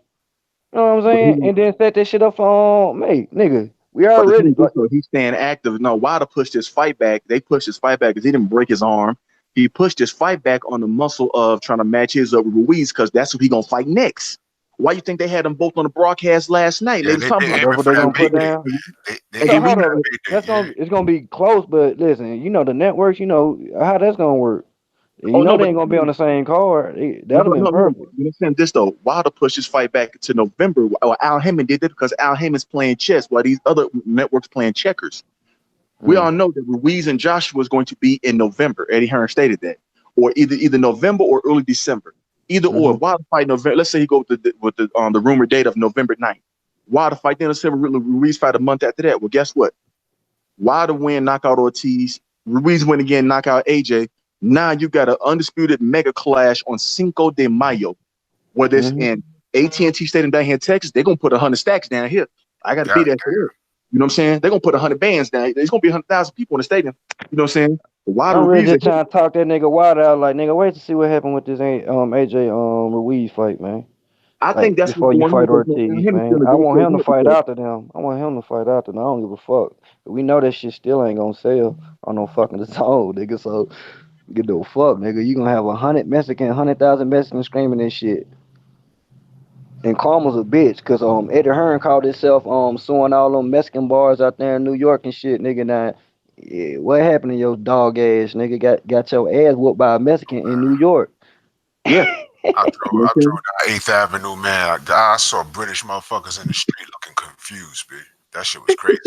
You know what I'm saying? And then set that shit up for May, nigga. We But the already thing is, like, though, he's staying active. No, Wilder pushed his fight back. They pushed his fight back because he didn't break his arm. He pushed his fight back on the muscle of trying to match his up with Ruiz because that's who he gonna fight next. Why you think they had them both on the broadcast last night? And they Yeah, was they talking been about, that's aiming what for they that gonna and, put May Day. down. They and So aiming we hold for up, that May Day. that's Yeah. gonna it's gonna be close, but listen, you know the networks, you know how that's gonna work. You oh know no, they but ain't gonna be on the same card. no, That'd have been no, no. perfect. You understand this though? Wilder pushed his fight back to November. Or Al Hammond did it because Al Hammond's playing chess while these other networks playing checkers. We Mm, all know that Ruiz and Joshua is going to be in November. Eddie Hearn stated that, or either November or early December. Either or. mm-hmm, Wilder fight November. Let's say he go with the rumored date of November 9th. Wilder fight then. Let's say Ruiz fight a month after that. Well, guess what? Wilder win, knockout Ortiz. Ruiz win again, knockout AJ. Now you got an undisputed mega clash on Cinco de Mayo, whether it's mm-hmm. in AT&T Stadium down here in Texas. They're gonna put 100 stacks down here. I got to be God there for that. You know what I'm saying? They're gonna put 100 bands down. There's gonna be 100,000 people in the stadium. You know what I'm saying? Wilder I'm really Ruiz, just trying to talk that nigga Wilder out, like nigga, wait to see what happened with this AJ Ruiz fight, man. I Like think that's what before I you want him to fight go. Ortiz, Him is man. still a I good want close him to up fight because after them. I want him to fight after them. I don't give a fuck. We know that shit still ain't gonna sell on no fucking zone, nigga. So get no fuck, nigga. You gonna have 100,000 Mexicans screaming this shit. And Karma's a bitch, cause Eddie Hearn called himself suing all them Mexican bars out there in New York and shit, nigga. Now, yeah, what happened to your dog ass, nigga? Got your ass whooped by a Mexican in New York. yeah. You know I what I'm saying? drove down 8th Avenue, man. I saw British motherfuckers in the street looking confused, B. That shit was crazy.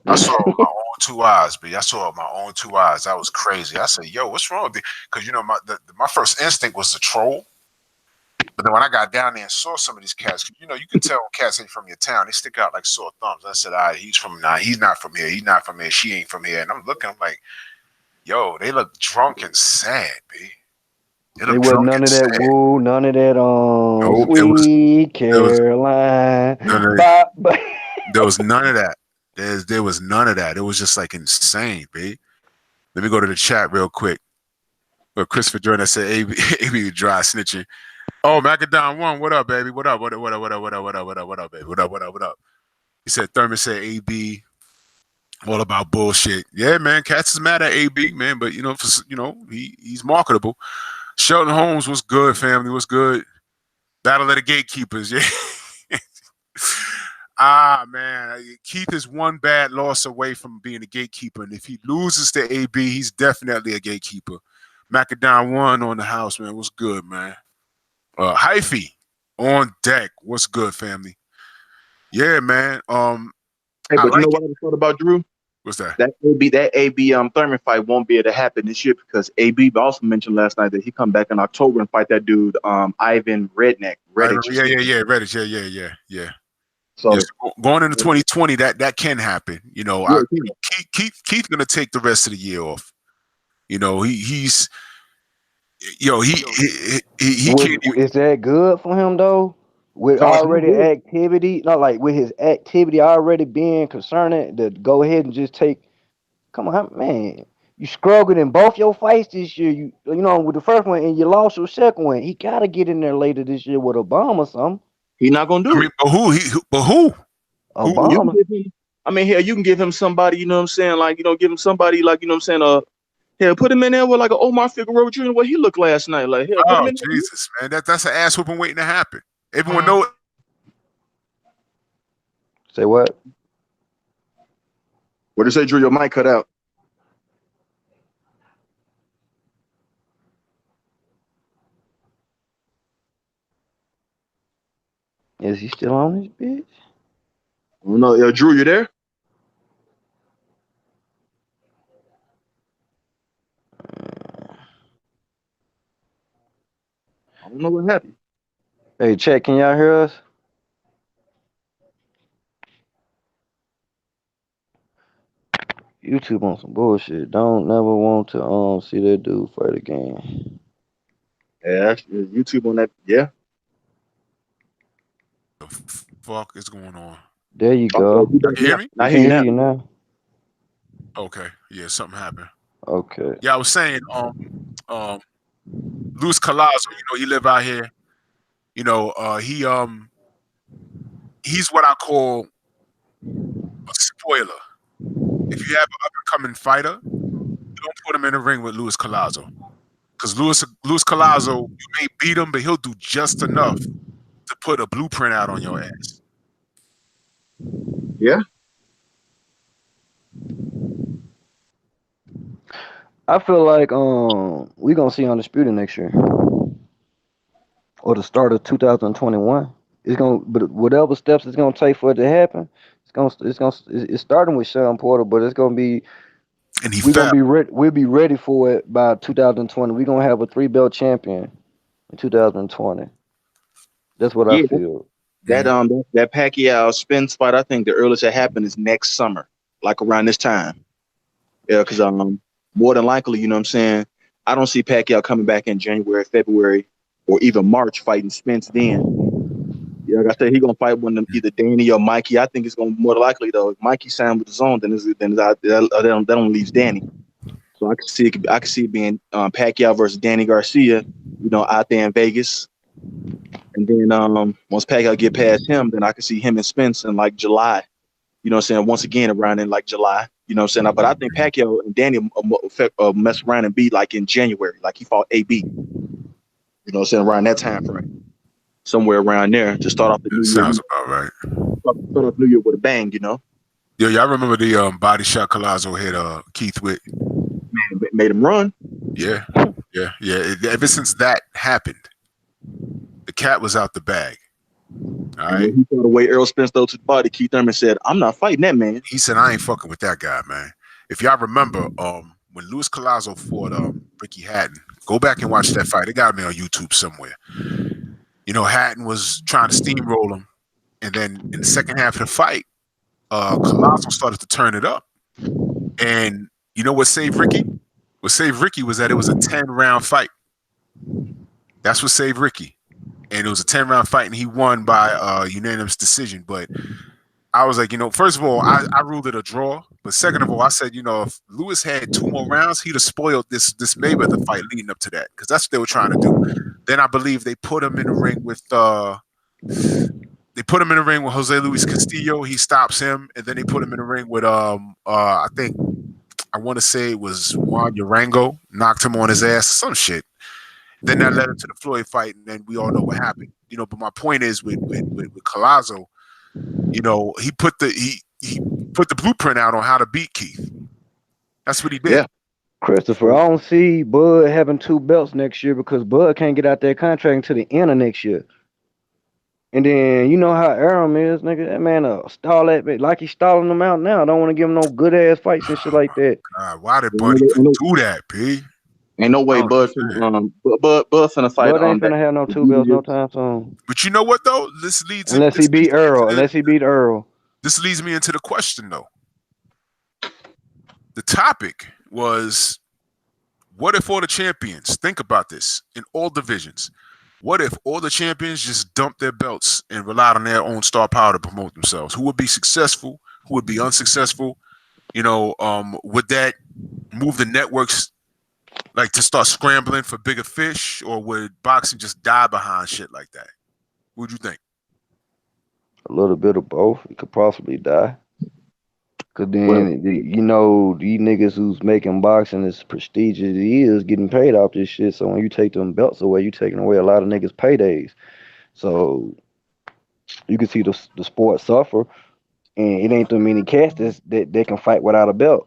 I saw it with my own two eyes, B. I saw it with my own two eyes. That was crazy. I said, yo, what's wrong with you? Because, you know, my first instinct was to troll. But then when I got down there and saw some of these cats, you know, you can tell when cats ain't from your town. They stick out like sore thumbs. I said, he's not from here. He's not from here. She ain't from here. And I'm looking, I'm like, yo, they look drunk and sad, B. They It look wasn't drunk none and of that sad. woo, none of that No, sweet there was Caroline. none of, But there was none of that. There was none of that. It was just like insane, B. Let me go to the chat real quick. But Christopher Jordan said, AB dry snitching. Oh, Macadon one, what up, baby? What up? What up? What up? What up? What up? What up? What up? What up, baby? What up? What up? What up? He said Thurman said AB all about bullshit. Yeah, man. Cats is mad at AB, man, but you know, he's marketable. Shelton Holmes was good, family was good. Battle of the Gatekeepers, yeah. Man, Keith is one bad loss away from being a gatekeeper, and if he loses to AB, he's definitely a gatekeeper. Macadon one on the house, man. What's good, man? Hyphy on deck. What's good, family? Yeah, man. Hey, I but you know like it. what I thought about Drew? What's that? That AB Thurman fight won't be able to happen this year because AB also mentioned last night that he come back in October and fight that dude Ivan Redditch or Yeah, yeah, something. yeah. Reddit. Yeah, yeah, yeah, yeah. Yes, So going into 2020, that can happen. You know, yeah, yeah. Keith gonna take the rest of the year off. You know, he's yo he can't even. is that good for him though? With No, it's not already good. activity, not like with his activity already being concerning, to go ahead and just take. Come on, man. You struggled in both your fights this year. You know with the first one and you lost your second one. He gotta get in there later this year with a bomb or something. He's not gonna I do mean, it. but who? A Who? You can bomb. give him. I mean, hell, you can give him somebody. You know what I'm saying? Like, give him somebody like, you know what I'm saying? Hell, put him in there with like a Omar Figueroa Jr. What he looked last night. Like, hell, put him Oh in there. Jesus, man, that's an ass whooping waiting to happen. Everyone knows. Say what? What did you say, Drew? Your mic cut out. Is he still on this bitch? I don't know. Yo, Drew, you there? I don't know what happened. Hey, chat, can y'all hear us? YouTube on some bullshit. Don't never want to see that dude fight again. Yeah, YouTube on that. Yeah. The fuck is going on? There you Oh, go. you Y'all back can hear now? me? I We hear can you hear now. you now. Okay. Yeah, something happened. Okay. Yeah, I was saying, um, Luis Collazo, he live out here. He's what I call a spoiler. If you have an up and coming fighter, don't put him in the ring with Luis Collazo. Because Luis Collazo, you may beat him, but he'll do just enough to put a blueprint out on your ass. Yeah. I feel like we gonna see Undisputed next year or the start of 2021. It's gonna, but whatever steps it's gonna take for it to happen, it's starting with Sean Porter, but it's gonna be And he we're gonna fell. be ready. We'll be ready for it by 2020. We're gonna have a 3-belt champion in 2020. That's what I Yeah. feel. That Mhm. that Pacquiao Spence fight, I think the earliest that happen is next summer, like around this time. Yeah, because more than likely, you know what I'm saying. I don't see Pacquiao coming back in January, February, or even March fighting Spence. Then, yeah, like I said, he gonna fight one of them, either Danny or Mikey. I think it's gonna more likely though. If Mikey signed with the zone, that only leaves Danny. So I can see it being Pacquiao versus Danny Garcia. Out there in Vegas. And then once Pacquiao get past him, then I can see him and Spence in like July. You know what I'm saying? Once again around in like July. You know what I'm saying? But I think Pacquiao and Daniel mess around and beat like in January, like he fought AB. You know what I'm saying? Around that time frame, somewhere around there to start off the That new year. sounds about right. Start off the new year with a bang. Yo, y'all remember the body shot Collazo hit Keith with? Made him run. Yeah, yeah. Ever since that happened, the cat was out the bag. All And right. when he fought away Earl Spence though to the body, Keith Thurman said, "I'm not fighting that man." He said, "I ain't fucking with that guy, man." If y'all remember, when Luis Collazo fought Ricky Hatton, go back and watch that fight. It got to be on YouTube somewhere. Hatton was trying to steamroll him, and then in the second half of the fight, Collazo started to turn it up. And you know what saved Ricky? What saved Ricky was that it was a 10-round fight. That's what saved Ricky. And it was a 10-round fight, and he won by unanimous decision. But I was like, first of all, I ruled it a draw. But second of all, I said, if Lewis had 2 more rounds, he'd have spoiled this Mayweather fight leading up to that, because that's what they were trying to do. Then I believe they put him in the ring with Jose Luis Castillo. He stops him, and then they put him in the ring with I think I want to say it was Juan Urango, knocked him on his ass, some shit. Then that led into the Floyd fight, and then we all know what happened. But my point is with Collazo, he put the blueprint out on how to beat Keith. That's what he did. Yeah. Christopher, I don't see Bud having 2 belts next year because Bud can't get out that contract until the end of next year. And then you know how Aram is, nigga. That man stall that bitch like he's stalling them out now. Don't want to give him no good ass fights and shit like that. God, why did Ain't no Bud way, even do that, P? ain't no I way don't Bud understand. Bud finna fight Bud ain't that finna have no the 2 belts no Julius. time soon. But you know what though? This leads Unless he beat me Earl. into the Unless he beat Earl. this leads me into the question though. The topic was, what if all the champions, think about this, in all divisions, what if all the champions just dumped their belts and relied on their own star power to promote themselves? Who would be successful? Who would be unsuccessful? Would that move the networks like to start scrambling for bigger fish, or would boxing just die behind shit like that? What would you think? A little bit of both. He could possibly die. Cause Well, then these niggas who's making boxing as prestigious as it is getting paid off this shit. So when you take them belts away, you taking away a lot of niggas' paydays. So you can see the sport suffer, and it ain't too many cats that can fight without a belt.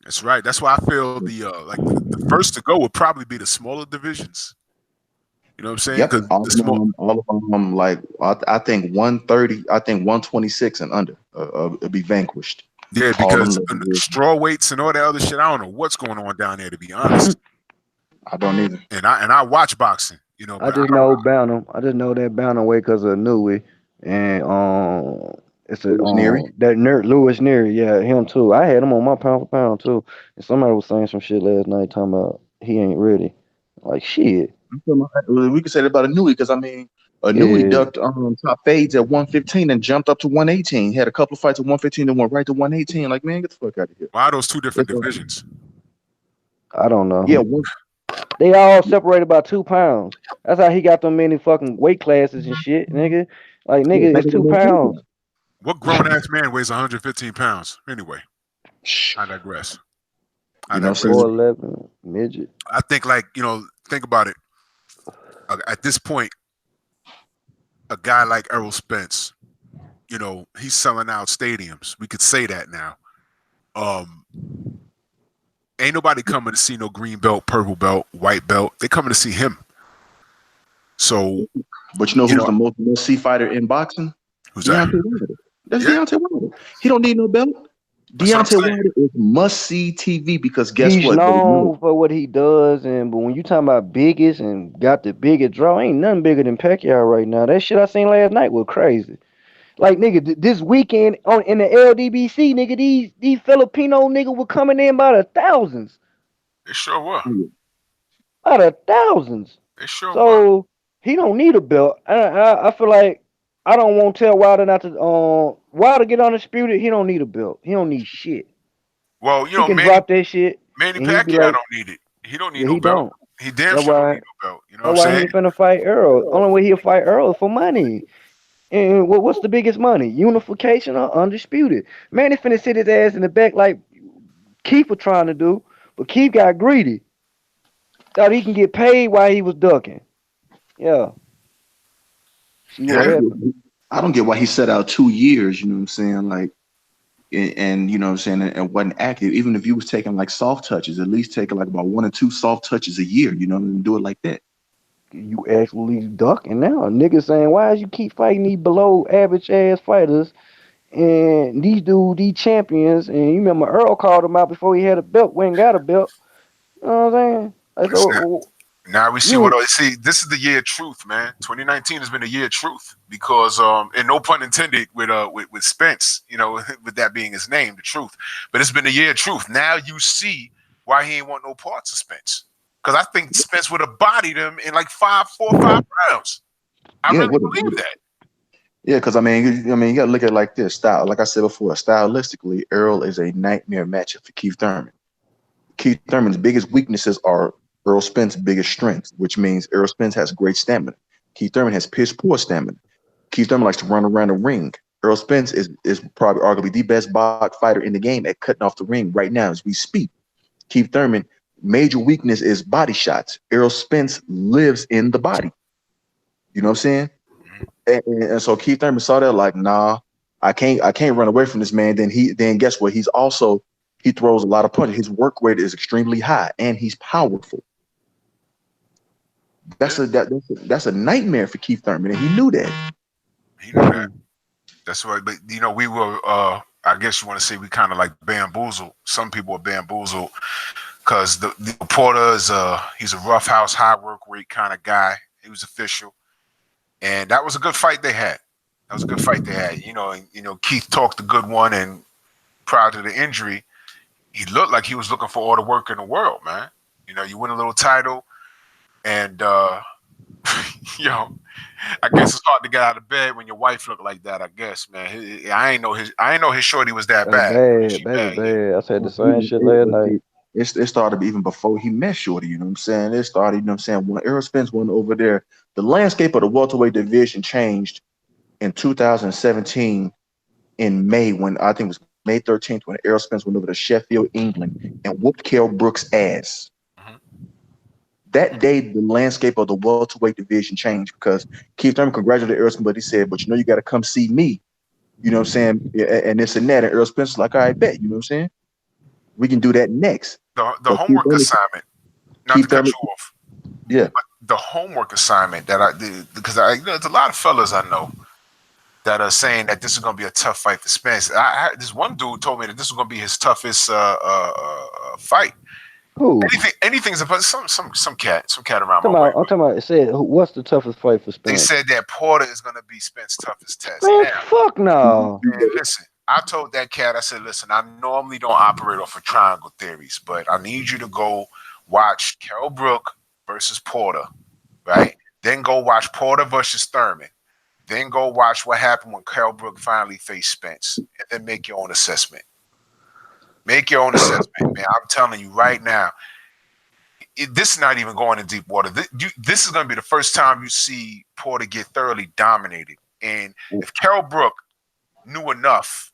That's right. That's why I feel the first to go would probably be the smaller divisions. You know what I'm saying? Yep, Because the small, all of them, like I think 130, I think 126 and under, will be vanquished. yeah, All them because level. straw weights and all that other shit. I don't know what's going on down there, to be honest. I don't either. And I watch boxing, I but I just don't. know Bounham. I just know that Bounham way because of Newey, and it's a Louis Neary. that nerd Lewis Neary. Yeah, him too. I had him on my pound for pound too. And somebody was saying some shit last night talking about he ain't ready. Like shit. We could say that about a Newey because I mean, a Newey Yeah, ducked top fades at 115 and jumped up to 118. Had a couple of fights at 115 and went right to 118. Like, man, get the fuck out of here. Why are those two different It's, divisions? I don't yeah, know. They all separated by 2 pounds. That's how he got them many fucking weight classes and shit, nigga. Like yeah, nigga, think it's of the two most pounds. What grown ass man weighs 115 pounds? Anyway, Shh. I digress. I You know what I'm digress. saying? 4'11", midget. I think, like, think about it. At this point, a guy like Errol Spence, he's selling out stadiums. We could say that now. Um, Ain't nobody coming to see no green belt, purple belt, white belt. They coming to see him. So, But you know you who's know, the most must-see fighter in boxing? who's that? Deontay Wilder. That's Yeah, Deontay Wilder. He don't need no belt. that's what I'm Deontay saying. Wilder is must-see TV because guess He's what? They know. known for what he does, and but when you talking about biggest and got the biggest draw, ain't nothing bigger than Pacquiao right now. That shit I seen last night was crazy. Like nigga, this weekend on in the LDBC, nigga, these Filipino niggas were coming in by the thousands, They sure were. by the thousands. They sure were. So he don't need a belt. I feel like I don't want to tell Wilder not to. Wilder get undisputed. He don't need a belt. He don't need shit. Well, He can Manny drop that shit, Manny and he be Pacquiao like, don't need it. He don't need yeah, no he belt. don't. He damn That's sure don't why. need no belt. You know what That's I'm why he saying? ain't finna fight Earl. Only way he'll fight Earl is for money. And what's the biggest money? Unification or undisputed? Man, he finna sit his ass in the back like Keith was trying to do, but Keith got greedy. Thought he can get paid while he was ducking. Yeah. See I what Yeah. don't happened. get, I don't get why he set out 2 years. You know what I'm saying? Like, and you know what I'm saying, and wasn't active. Even if you was taking like soft touches, at least taking like about 1 or 2 soft touches a year. You know, and do it like that. You actually ducking now. Niggas saying, why you keep fighting these below average ass fighters and these dudes, these champions, and you remember Earl called him out before he had a belt, went and got a belt. You know what I'm saying? Like, It's not. so Now we see you see. This is the year of truth, man. 2019 has been a year of truth because, and no pun intended with Spence, with that being his name, the truth. But it's been a year of truth. Now you see why he ain't want no parts of Spence. Because I think Spence would have bodied him in like 4 or 5 rounds. I Yeah, really what? believe that. Yeah, because you got to look at it like this. Style, like I said before, stylistically, Earl is a nightmare matchup for Keith Thurman. Keith Thurman's biggest weaknesses are Earl Spence's biggest strengths, which means Earl Spence has great stamina. Keith Thurman has piss poor stamina. Keith Thurman likes to run around the ring. Earl Spence is probably arguably the best box fighter in the game at cutting off the ring right now as we speak. Keith Thurman, major weakness is body shots. Earl Spence lives in the body. You know what I'm saying? And so Keith Thurman saw that like, nah, I can't run away from this man. Then guess what? He throws a lot of punches. His work rate is extremely high, and he's powerful. Yeah, That's a nightmare for Keith Thurman, and he knew that. he knew that. That's why. But we were. I guess you want to say we kind of like bamboozled. Some people are bamboozled because the reporter is he's a rough house, high work rate kind of guy. He was official, and that was a good fight they had. That was a good fight they had. Keith talked a good one, and prior to the injury, he looked like he was looking for all the work in the world, man. You win a little title, and I guess it's hard to get out of bed when your wife look like that. I guess, man. I ain't know his shorty was that That's bad. bad. She That's bad, yeah. bad. I said the same shit last night. It started even before he met Shorty. You know what I'm saying? It started. You know what I'm saying? When Errol Spence went over there, the landscape of the welterweight division changed in 2017 in May when I think it was May 13th when Errol Spence went over to Sheffield, England, and whooped Kell Brook's ass. Mhm. That day, the landscape of the welterweight division changed because Keith Thurman congratulated Errol Spence, but he said, "But you got to come see me." You know what I'm saying? And this and that. And Errol Spence was like, "I bet." You know what I'm saying? We can do that next. The But Keith homework Thurman, assignment. Not to Keith cut Thurman, you off. yeah. the homework assignment that I did, because there's a lot of fellas I know that are saying that this is going to be a tough fight for Spence. This one dude told me that this is going to be his toughest fight. Who? Anything's about some cat around my way. I'm talking about. It said, what's the toughest fight for They Spence? said that Porter is going to be Spence's toughest test. Man, Now, fuck no. man, listen, I told that cat, I said, listen, I normally don't operate off of triangle theories, but I need you to go watch Kell Brook versus Porter, right? Then go watch Porter versus Thurman. Then go watch what happened when Kell Brook finally faced Spence, and then make your own assessment. Make your own assessment, man. I'm telling you right now, this is not even going in deep water. This is going to be the first time you see Porter get thoroughly dominated. And if Kell Brook knew enough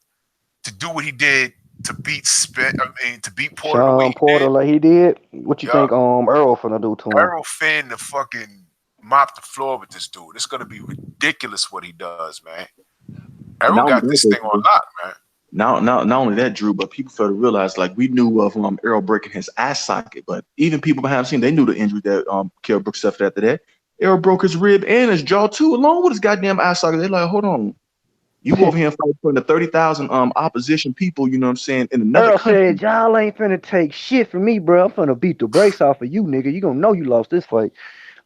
to do what he did to beat to beat Porter the way Sean he Porter did, like he did. What you yeah, think Earl finna do to him? Errol Finn to fucking mop the floor with this dude. It's going to be ridiculous what he does, man. And Errol not only got that, this thing on lock, man. not only that, Drew, but people fail to realize, like, we knew of Errol breaking his eye socket, but even people behind the scene, they knew the injury that Kell Brook suffered after that. Errol broke his rib and his jaw too, along with his goddamn eye socket. They're like, hold on, you go over here and fight for the 30,000 opposition people, you know what I'm saying, in another Earl country. said, y'all ain't finna take shit from me, bro. I'm finna beat the brakes off of you, nigga. You gonna know you lost this fight.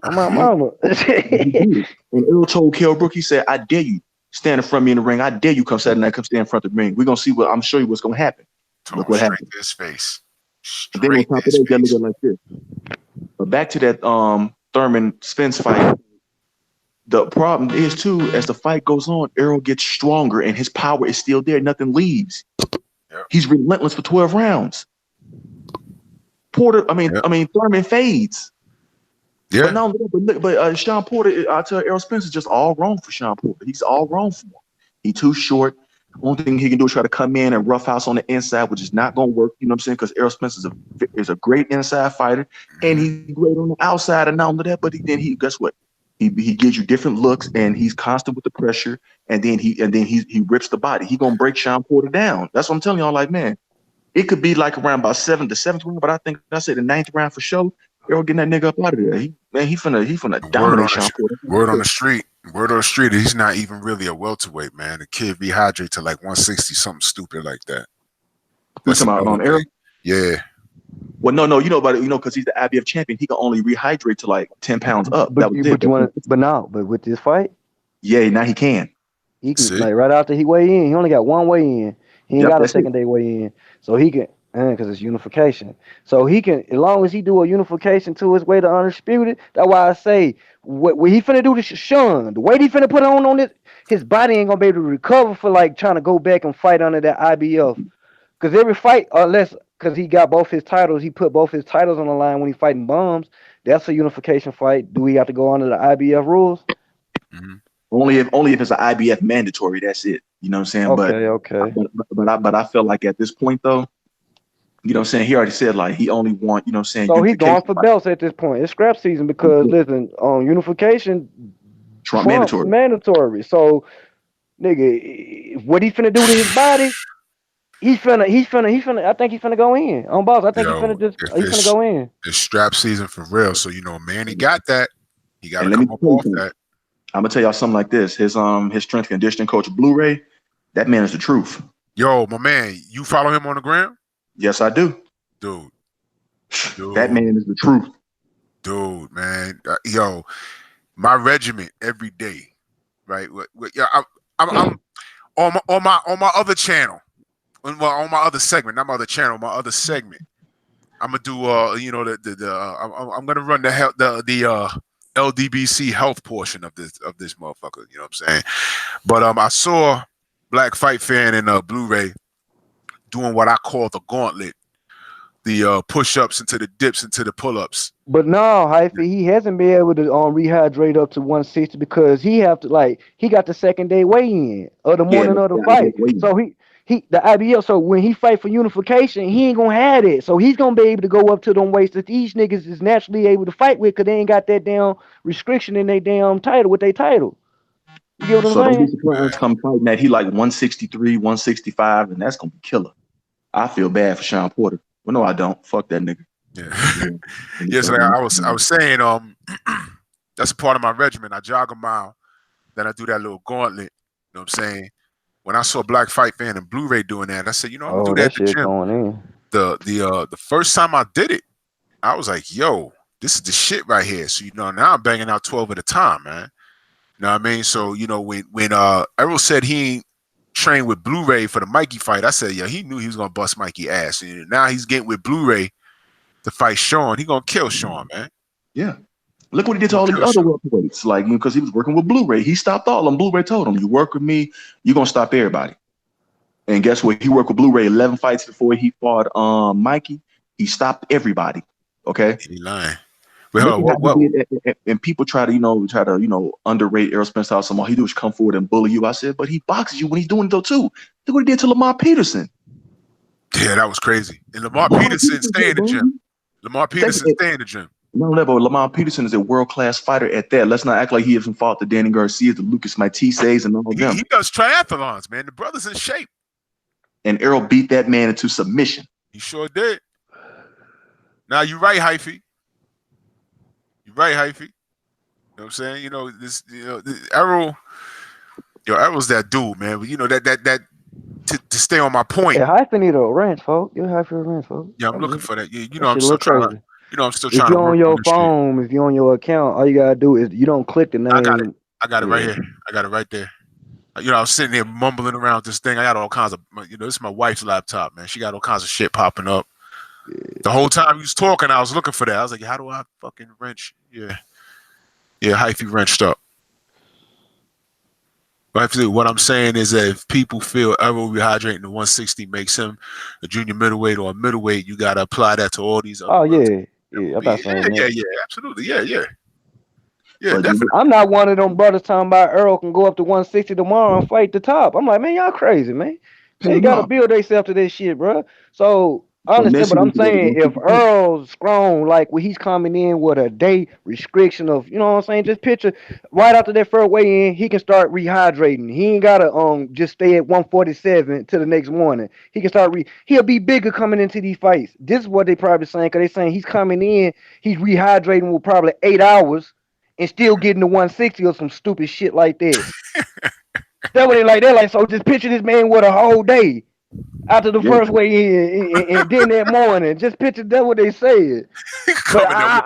On my mama. And he did. And Errol told Kell Brook, he said, I dare you stand in front of me in the ring. I dare you come Saturday night, come stand in front of the ring. We're gonna see what I'm show you what's gonna happen. Told Look him what straight happened. to his face. And then on Straight to top of his that, you gotta face. look at it like this. But back to that Thurman Spence fight. The problem is too, as the fight goes on, Errol gets stronger and his power is still there. Nothing leaves. Yep. He's relentless for 12 rounds. Thurman fades. Yeah. But no, but Sean Porter, I tell Errol Spence is just all wrong for Sean Porter. He's all wrong for him. He's too short. Only thing he can do is try to come in and roughhouse on the inside, which is not going to work. You know what I'm saying? Because Errol Spence is a great inside fighter, and he's great on the outside. And not only that, but he guess what? He gives you different looks, and he's constant with the pressure. And then he rips the body. He gonna break Sean Porter down. That's what I'm telling y'all. Like, man, it could be like around about the seventh round, but I think I said the ninth round for sure. Errol getting that nigga up out of there. He finna Word on dominate Sean Porter. the street. Word on the street. He's not even really a welterweight, man. The kid rehydrate to like 160, something stupid like that. Who That's talking another about Errol? thing. Yeah. Well, no, you know about it, because he's the IBF champion. He can only rehydrate to like 10 pounds up. But That was it. but with this fight, Yeah, now he can. he can, See? like, right after he weigh in, he only got one weigh in. He ain't Yep, got a that's it. second day weigh in. So he can, because it's unification. So he can, as long as he do a unification to his way to undisputed, that's why I say, what he finna do to Sean, the weight he finna put on it, his body ain't gonna be able to recover for like trying to go back and fight under that IBF. Because every fight, unless, because he got both his titles, he put both his titles on the line when he fighting bombs. That's a unification fight. Do we have to go under the IBF rules? Mm-hmm. Only if it's an IBF mandatory. That's it. You know what I'm saying? Okay. But I feel like at this point though, you know what I'm saying, he already said like he only want, you know what I'm saying, So he's going unification for fight. belts at this point. It's scrap season because, listen, unification, Trump Trump mandatory. mandatory. So, nigga, what he finna do to his body? He's finna. I think he's finna go in on boss. I think Yo, he finna go in. it's strap season for real. So Manny got that. He got to And let me come up tell you off something. that. I'm gonna tell y'all something like this. His strength conditioning coach Blu-ray, that man is the truth. Yo, my man, you follow him on the ground? Yes, I do. Dude. That man is the truth. Dude, man. Yo, my regiment every day, right? Yeah, I'm on my other channel, on my other segment, not my other channel, my other segment. I'm gonna do I'm gonna run the LDBC health portion of this motherfucker. You know what I'm saying? But I saw Black Fight Fan and Blu-ray doing what I call the gauntlet, the push-ups into the dips into the pull-ups. But no, Hyphy, he hasn't been able to rehydrate up to 160 because he have to, like, he got the second day weigh in of the Yeah, morning of the the fight. IBF weigh-in. So he the IBF. So when he fight for unification, he ain't gonna have it. So he's gonna be able to go up to them weights that these niggas is naturally able to fight with because they ain't got that damn restriction in their damn title with their title. You get what I'm So don't be saying? surprised come fighting that he like 163, 165, and that's gonna be killer. I feel bad for Sean Porter. Well, no, I don't. Fuck that nigga. Yeah. Yes, I was saying That's a part of my regimen. I jog a mile, then I do that little gauntlet. You know what I'm saying? When I saw Black Fight Fan and Blu-ray doing that, I said, I'm gonna Oh, do that that at the shit gym. going in. The first time I did it, I was like, yo, this is the shit right here. So now I'm banging out 12 at a time, man. You know what I mean? So when Errol said he ain't trained with Blu-ray for the Mikey fight, I said, yeah, he knew he was gonna bust Mikey ass. And now he's getting with Blu-ray to fight Sean. He gonna kill Sean, man. Yeah. Look what he did He to gonna all these kill other Sean. welterweights, like because he was working with Blu-ray. He stopped all of them. Blu-ray told him, "You work with me, you're gonna stop everybody." And guess what? He worked with Blu-ray 11 fights before he fought Mikey. He stopped everybody. Okay. He lying. Wait, hold Look on. at how he What? did, and people try to underrate Errol Spence out some more. He do is come forward and bully you. I said, but he boxes you when he's doing it though too. Look what he did to Lamar Peterson. Yeah, that was crazy. And Lamar Lamar Peterson Peterson, stay in the bro. gym. Lamar Peterson stay in the gym. No level. Lamar Peterson is a world-class fighter at that. Let's not act like he hasn't fought the Danny Garcias, the Lucas Matisses, and all of them. He does triathlons, man. The brother's in shape. And Errol beat that man into submission. He sure did. Now you're right, Hyphy. You're right, Hyphy. You know what I'm saying? Errol, Errol's that dude, man. But that to stay on my point. Hey, Hyphen need a ranch, folks. Give Hyphen a ranch, folks. Yeah, I'm looking for that. That I'm shit still look trying to. crazy. I'm still If trying to you're on work on your this shit. phone, if you're on your account, all you gotta do is you don't click the I got it. name. I got it right Yeah. here. I got it right there. I was sitting there mumbling around this thing. I got all kinds of, this is my wife's laptop, man. She got all kinds of shit popping up. The whole time he was talking, I was looking for that. I was like, how do I fucking wrench? Yeah, hyphy wrenched up. But what I'm saying is that if people feel Errol rehydrating to 160 makes him a junior middleweight or a middleweight, you got to apply that to all these other Oh welts. yeah. I'm not saying that. Yeah, absolutely. Yeah, But definitely. I'm not one of them brothers talking about Earl can go up to 160 tomorrow and fight the top. I'm like, man, y'all crazy, man. They hell gotta no. build themselves to this shit, bro. So I From understand, this, he but I'm needs to go to saying if 152. Earl's strong, like when he's coming in with a day restriction of, you know what I'm saying, just picture right after that first weigh in, he can start rehydrating. He ain't gotta just stay at 147 till the next morning. He can start he'll be bigger coming into these fights. This is what they probably saying, because they saying he's coming in, he's rehydrating with probably 8 hours and still getting to 160 or some stupid shit like that. That's what they like. They're like, so just picture this man with a whole day after the Yeah. first weigh in, and then that morning. Just picture that's what they said. But coming at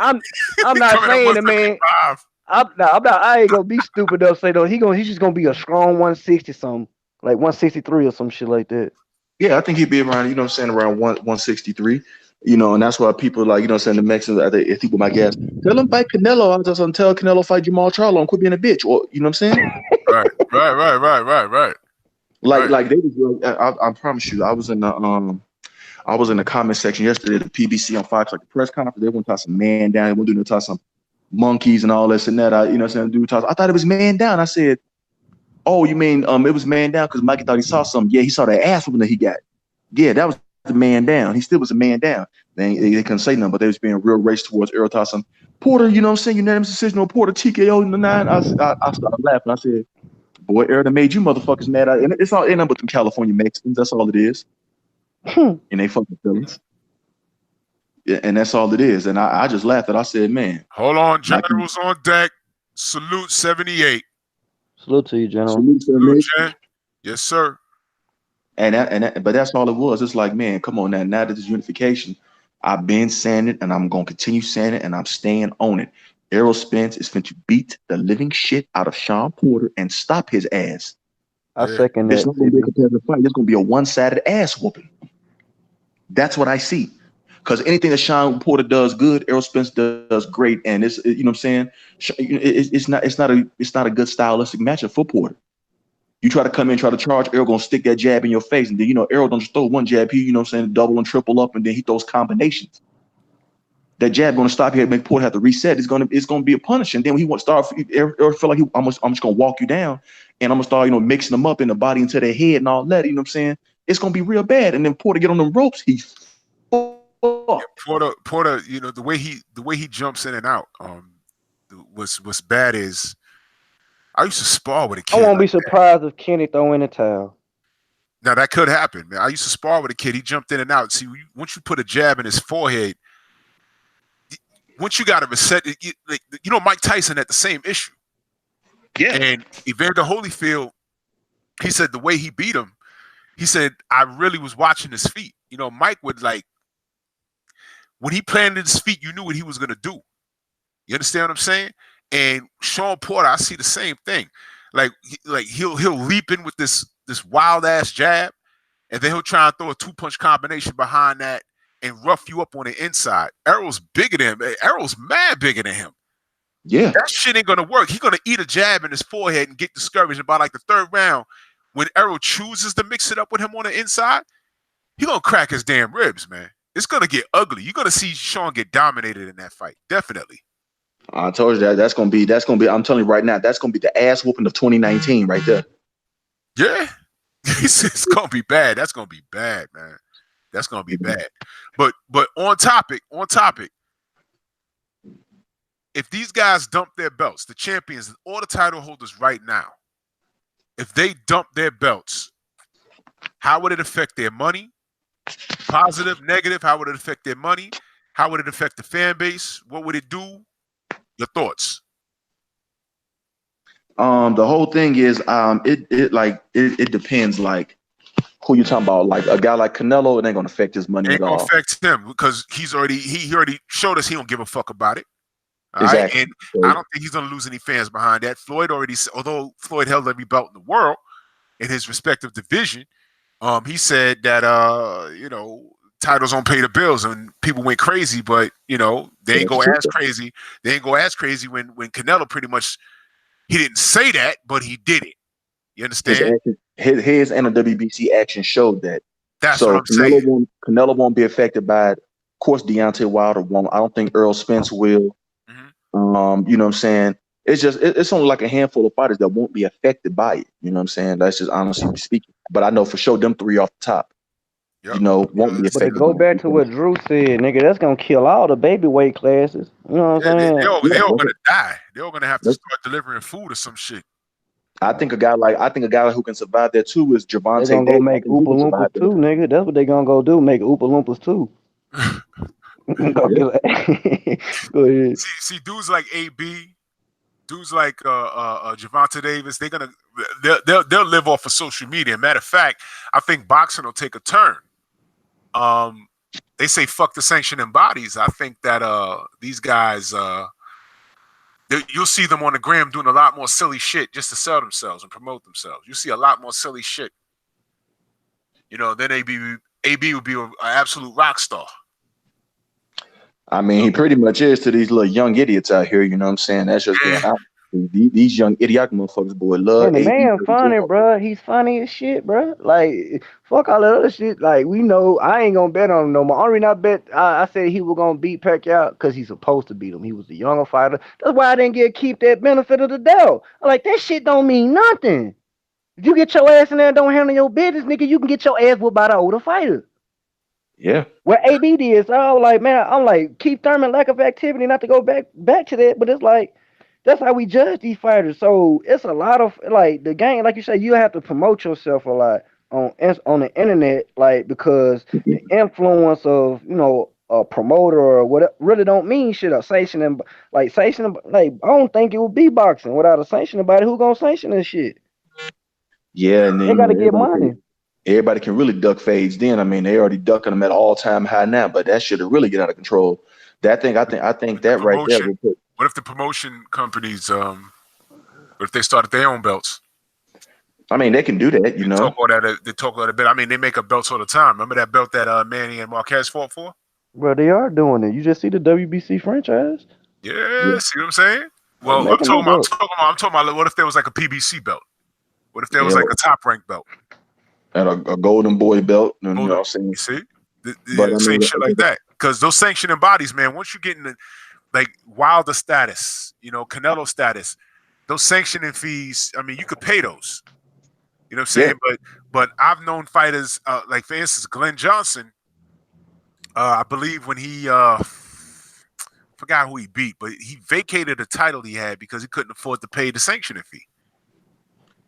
I'm not coming at saying the man. 175. I'm not. I ain't gonna be stupid enough to say though. He's just gonna be a strong 160 something, like 163 or some shit like that. Yeah, I think he'd be around, around 163. And that's why people like, the Mexicans, I think with my gas, tell him fight Canelo. I was just gonna tell Canelo fight Jamal Charlo and quit being a bitch. Or you know what I'm saying? Right. Like they was like, I promise you, I was in the comment section yesterday at the PBC on Fox, like the press conference. They want to toss some man down. They want to toss some monkeys and all this and that. Dude toss. I thought it was man down. I said, oh, you mean it was man down because Mikey thought he saw something. Yeah, he saw that ass whooping that he got. Yeah, that was the man down. He still was a man down. They couldn't say nothing, but they was being real race towards Errol Thompson. Porter, you know what I'm saying? Unanimous decision on Porter, TKO in the 9. I started laughing. I said, boy, Errol done made you motherfuckers mad. And it's all nothing but them California Mexicans. That's all it is. And they fucking feelings. Yeah, and that's all it is. And I just laughed at it. I said, man. Hold on, General's on deck. Salute 78. Salute to you, General. Salute, Jen. Yes, sir. But that's all it was. It's like, man, come on now. Now that there's unification, I've been saying it, and I'm gonna continue saying it, and I'm staying on it. Errol Spence is going to beat the living shit out of Sean Porter and stop his ass. I second It's that. not gonna be a competitive fight. It's gonna be a one-sided ass whooping. That's what I see. Because anything that Sean Porter does good, Errol Spence does great, and it's you know what I'm saying. It's not a good stylistic matchup for Porter. You try to come in, try to charge, Errol gonna stick that jab in your face. And then, Errol don't just throw one jab. He, double and triple up, and then he throws combinations. That jab gonna stop you, make Porter have to reset. It's gonna be a punish. And then when he wants to start, Errol feel like I'm just gonna walk you down, and I'm gonna start, mixing them up in the body into their head and all that. You know what I'm saying? It's gonna be real bad. And then Porter get on them ropes, he's Yeah, Porter, the way he jumps in and out, what's bad is I used to spar with a I kid won't be like that. surprised if Kenny throw in the towel. Now that could happen, man. I used to spar with a kid. He jumped in and out. See, once you put a jab in his forehead, once you got to reset, Mike Tyson had the same issue. Yeah. And Evander Holyfield, he said the way he beat him, he said, I really was watching his feet. Mike would when he planted his feet, you knew what he was going to do. You understand what I'm saying? And Sean Porter, I see the same thing. He'll leap in with this wild ass jab, and then he'll try and throw a 2-punch combination behind that and rough you up on the inside. Errol's bigger than him. Errol's mad bigger than him. Yeah. That shit ain't gonna work. He's gonna eat a jab in his forehead and get discouraged. And by the third round, when Errol chooses to mix it up with him on the inside, he gonna crack his damn ribs, man. It's gonna get ugly. You're gonna see Sean get dominated in that fight. Definitely. I told you that that's gonna be. I'm telling you right now, that's gonna be the ass whooping of 2019 right there. Yeah, it's gonna be bad. That's gonna be bad, man. That's gonna be bad. But on topic. If these guys dump their belts, the champions, all the title holders right now, if they dump their belts, how would it affect their money? Positive, negative? How would it affect their money? How would it affect the fan base? What would it do? Your thoughts? The whole thing is, it depends, like who you talking about. Like a guy like Canelo, it ain't gonna affect his money Ain't at gonna all. affect him because he already showed us he don't give a fuck about it. All Exactly. right? And I don't think he's gonna lose any fans behind that. Although Floyd held every belt in the world in his respective division, he said that titles don't pay the bills and people went crazy, but they ain't go as crazy. They ain't go as crazy when Canelo pretty much, he didn't say that, but he did it. You understand? His and the WBC action showed that. That's what I'm saying. Canelo won't be affected by it. Of course, Deontay Wilder won't. I don't think Earl Spence will. Mm-hmm. You know what I'm saying? It's just it's only like a handful of fighters that won't be affected by it. You know what I'm saying? That's just honestly speaking. But I know for sure them three off the top, Yep. Won't be But to affected. go back to what Drew said, nigga, that's gonna kill all the baby weight classes. You know what I'm saying? They're all gonna die. They're all gonna have to start delivering food or some shit. I think a guy who can survive that too is Javante They gonna go Davis. make Oompa Loompas too, nigga. That's what they gonna go do. Make Oompa Loompas too. Go ahead. See, dudes like AB, dudes like Javante Davis, they'll live off of social media. Matter of fact, I think boxing will take a turn. They say fuck the sanctioning bodies. I think that these guys, you'll see them on the gram doing a lot more silly shit just to sell themselves and promote themselves. You see a lot more silly shit. Then AB would be an absolute rock star. I mean, he pretty much is to these little young idiots out here. You know what I'm saying? That's just being out. These young idiotic motherfuckers, boy, love. Man, the man funny, bro. He's funny as shit, bro. Like, fuck all that other shit. Like, we know I ain't gonna bet on him no more. Only reason I bet I said he was gonna beat Pacquiao because he's supposed to beat him. He was the younger fighter. That's why I didn't keep that benefit of the doubt. I'm like, that shit don't mean nothing. If you get your ass in there and don't handle your business, nigga, you can get your ass whooped by the older fighter. Yeah. What AB did, so I was like, man, I'm like, Keith Thurman, lack of activity, not to go back to that, but it's like, that's how we judge these fighters. So it's a lot of, like, the game, like you said, you have to promote yourself a lot on the internet, like, because the influence of, a promoter or what really don't mean shit. A sanctioning, like, I don't think it would be boxing without a sanctioning body. Who gonna sanction this shit? Yeah, and then they gotta get money. Everybody can really duck fades. Then I mean, they already ducking them at all time high now, but that should have really get out of control. I think that right there. What if the promotion companies, what if they started their own belts? I mean, they can do that, They talk about that bit. I mean, they make up belts all the time. Remember that belt that Manny and Marquez fought for? Bro, they are doing it. You just see the WBC franchise. Yeah. See what I'm saying? Well, I'm talking about what if there was like a PBC belt? What if there was like a top rank belt? And a golden boy belt, you know what I'm saying? You see? Same shit like that. Because those sanctioning bodies, man, once you get in the like Wilder status, Canelo status, those sanctioning fees, I mean, you could pay those. You know what I'm saying? Yeah. But I've known fighters, like for instance, Glenn Johnson, I believe when he forgot who he beat, but he vacated a title he had because he couldn't afford to pay the sanctioning fee.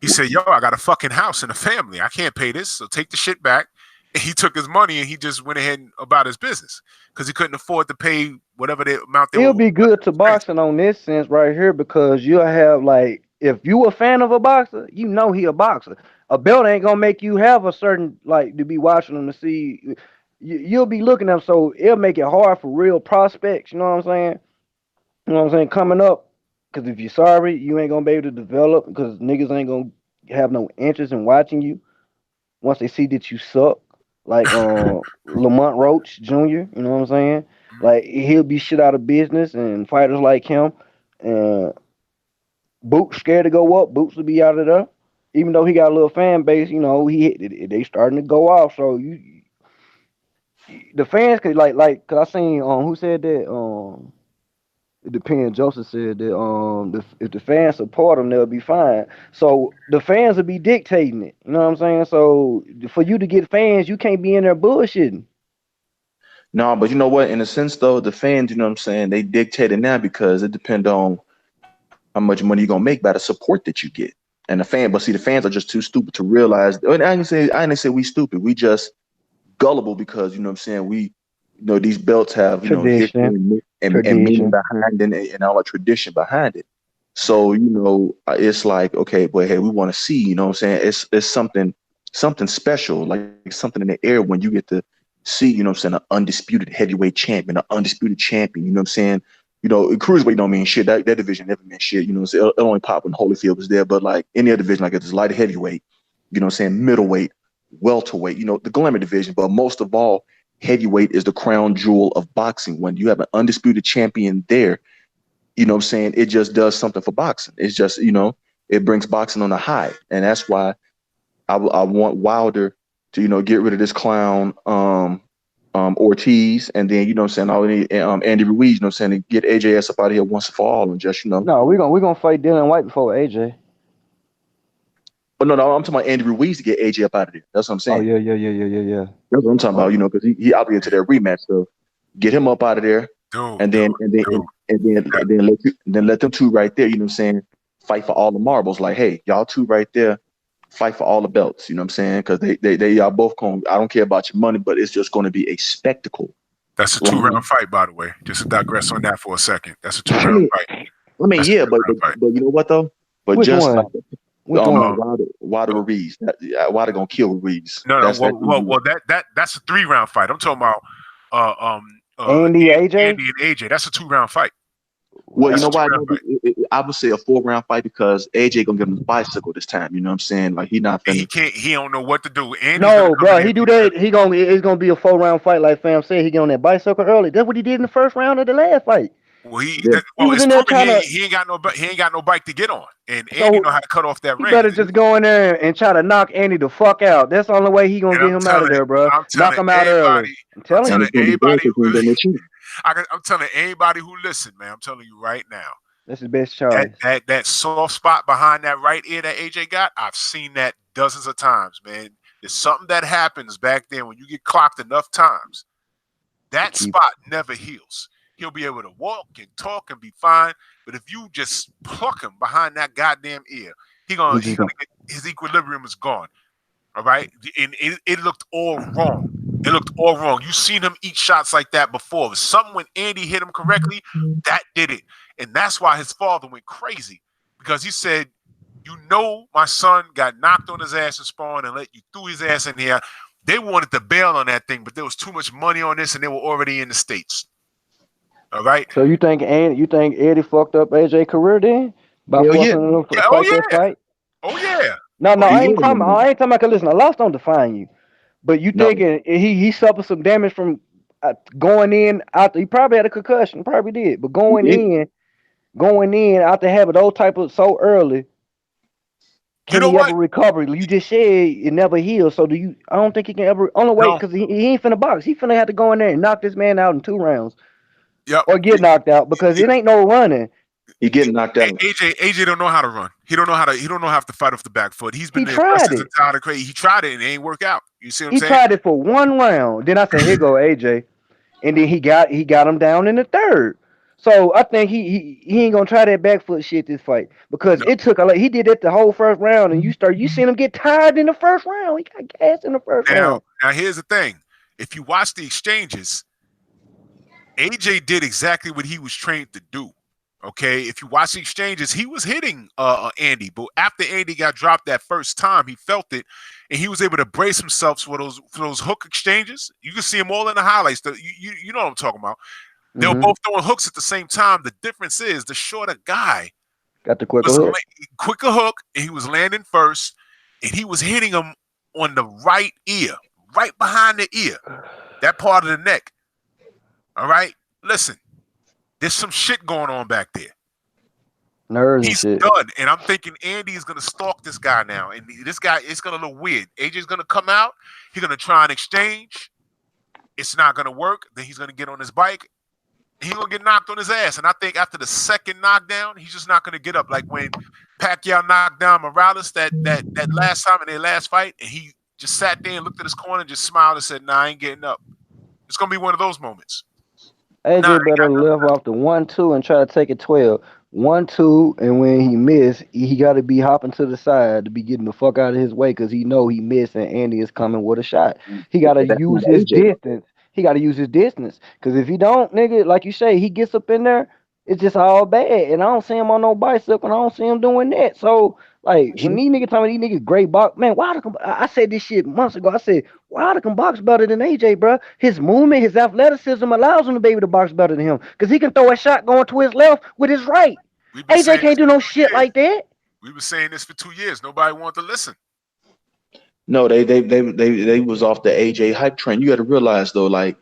He said, yo, I got a fucking house and a family. I can't pay this, so take the shit back he took his money and he just went ahead and about his business because he couldn't afford to pay whatever the amount they It'll were. be good to boxing on this sense right here because you'll have like if you a fan of a boxer, you know he a boxer. A belt ain't gonna make you have a certain like to be watching them to see. You'll be looking at them, so it'll make it hard for real prospects. You know what I'm saying? You know what I'm saying? Coming up, because if you're sorry, you ain't gonna be able to develop because niggas ain't gonna have no interest in watching you once they see that you suck. Like Lamont Roach Jr., you know what I'm saying? Like he'll be shit out of business and fighters like him and Boots scared to go up, Boots will be out of there. Even though he got a little fan base, you know, they starting to go off. So the fans could like cause I seen who said that it depends. Joseph said that if the fans support them, they'll be fine. So the fans will be dictating it. You know what I'm saying? So for you to get fans, you can't be in there bullshitting. No, but you know what? In a sense, though, the fans, you know what I'm saying, they dictate it now because it depends on how much money you're gonna make by the support that you get. And but see, the fans are just too stupid to realize. And I didn't say we stupid. We just gullible because you know what I'm saying. These belts have history Tradition, and meaning tradition. behind it and all the tradition behind it. So it's like okay, but hey, we want to see. You know what I'm saying? It's something special, like something in the air when you get to see. You know what I'm saying? An undisputed heavyweight champion, an undisputed champion. You know what I'm saying? Cruiserweight don't mean shit. That division never meant shit. You know, what I'm saying? It only popped when Holyfield was there. But like any other division, like it's light heavyweight. You know what I'm saying? Middleweight, welterweight. The glamour division. But most of all, heavyweight is the crown jewel of boxing. When you have an undisputed champion there, you know what I'm saying? It just does something for boxing. It's just, it brings boxing on a high. And that's why I want Wilder to, get rid of this clown, Ortiz. And then, you know what I'm saying? I need Andy Ruiz, you know what I'm saying? To get AJS up out of here once and for all. And just, No, we gonna fight Dylan White before AJ. but no, I'm talking about Andy Ruiz to get AJ up out of there. That's what I'm Oh saying. yeah. That's what I'm talking Oh, about, because he obligated to that rematch. So get him up out of there. Dude, And dude, then and then dude. then let them two right there, you know what I'm saying, fight for all the marbles. Like, hey, y'all two right there, fight for all the belts. You know what I'm saying? Because they y'all both going. I don't care about your money, but it's just going to be a spectacle. That's a Like, 2 round fight, by the way. Just to digress on that for a second. That's a two I round mean, fight. That's a yeah, two but round fight. you know what though? But which just like one? Which one? Uh, Wilder Ruiz, Wilder gonna kill Ruiz. no, no. That's gonna be. That's a 3 round fight. I'm talking about Andy AJ? Andy and AJ. That's a 2 round fight. Well, you That's know a two why? round fight. I would say a 4 round fight because AJ gonna get him the bicycle this time. You know what I'm saying? Like he not And he finna. can't. He don't know what to do. Andy's gonna No, come in bro, there he and do beat the. that. It's gonna be a 4 round fight, like fam said. He get on that bicycle early. That's what he did in the first round of the last fight. Yeah. He was It's in there proven trying to. he ain't got no he ain't got no bike to get on. And Andy So know how to cut off that he ring. better just go in there and try to knock Andy the fuck out. That's the only way he gonna And get him out of there, bro. I'm Knock telling him out early. everybody, I'm I'm telling And telling you. it's gonna be bad everybody because he who ain't got no cheat. I'm telling anybody who listen, man. I'm telling you right now. That's his best That choice. that that soft spot behind that right ear that AJ got, I've seen that dozens of times, man. There's something that happens back then when you get clocked enough times. To That keep spot never heals. He'll be able to walk and talk and be fine, but if you just pluck him behind that goddamn ear, he he just gonna gonna get his equilibrium is gone. All right, and it looked all wrong. It looked all wrong. You seen him eat shots like that before. It was something when Andy hit him correctly that did it, and that's why his father went crazy because he said, "You know, my son got knocked on his ass in sparring and let you threw his ass in here." They wanted to bail on that thing, but there was too much money on this, and they were already in the states. All right. so you think Eddie fucked up AJ career then by Hell yeah. forcing him to Yeah. Oh fight that yeah. fight? Oh yeah. No, Oh He yeah. will. I ain't talking about. 'Cause listen, a loss don't define you. But you No, thinking he suffered some damage from going in after he probably had a concussion, probably did. But he did. going in after having those type of so early, You can know he what? ever recover? You just said it never heals. So do you? I don't think he can ever. Only way No. because he ain't finna box. He finna have to go in there and knock this man out in 2 rounds Yep. or get knocked out because it ain't no running. He getting knocked out. AJ don't know how to run. He don't know how to fight off the back foot. He's He been there just tried as it. entire crazy. He tried it and it ain't work out. You see what I'm He saying? tried it for 1 round. Then I said, "Here go AJ," and then he got him down in the third. So I think he ain't gonna try that back foot shit this fight because No. it took a like he did it the whole first round and you seen him get tired in the first round. He got gas in the first Now, round. now here's the thing. If you watch the exchanges, AJ did exactly what he was trained to do. Okay, if you watch the exchanges, he was hitting Andy, but after Andy got dropped that first time, he felt it, and he was able to brace himself for those hook exchanges. You can see them all in the highlights. You know what I'm talking about. They were Hmm. both throwing hooks at the same time. The difference is the shorter guy Got the quicker was hook. quicker hook, and he was landing first, and he was hitting him on the right ear, right behind the ear, that part of the neck. All right, listen, there's some shit going on back there. Nerves and He's shit. done, and I'm thinking Andy is gonna stalk this guy now, and this guy it's gonna look weird. AJ's gonna come out, he's gonna try and exchange. It's not gonna work. Then he's gonna get on his bike. He's gonna get knocked on his ass, and I think after the second knockdown, he's just not gonna get up. Like when Pacquiao knocked down Morales that last time in their last fight, and he just sat there and looked at his corner and just smiled and said, "Nah, I ain't getting up." It's gonna be one of those moments. Nah, I AJ ain't better got live off the 1-2 and try to take it 12. 1-2, and when he miss, he got to be hopping to the side to be getting the fuck out of his way because he know he missed and Andy is coming with a shot. He got to But that's use not his AJ. distance. He got to use his distance because if he don't, nigga, like you say, he gets up in there, it's just all bad. And I don't see him on no bicycle, and I don't see him doing that. So like when He these niggas tell me these niggas great box, man, why the I said this shit months ago. I said why the can box better than AJ, bro? His movement, his athleticism allows him to be able to box better than him because he can throw a shot going to his left with his right. We've been AJ saying this can't do no for shit 2 years. like that. We were saying this for 2 years. Nobody wanted to listen. no, they was off the AJ hype train. You got to realize though, like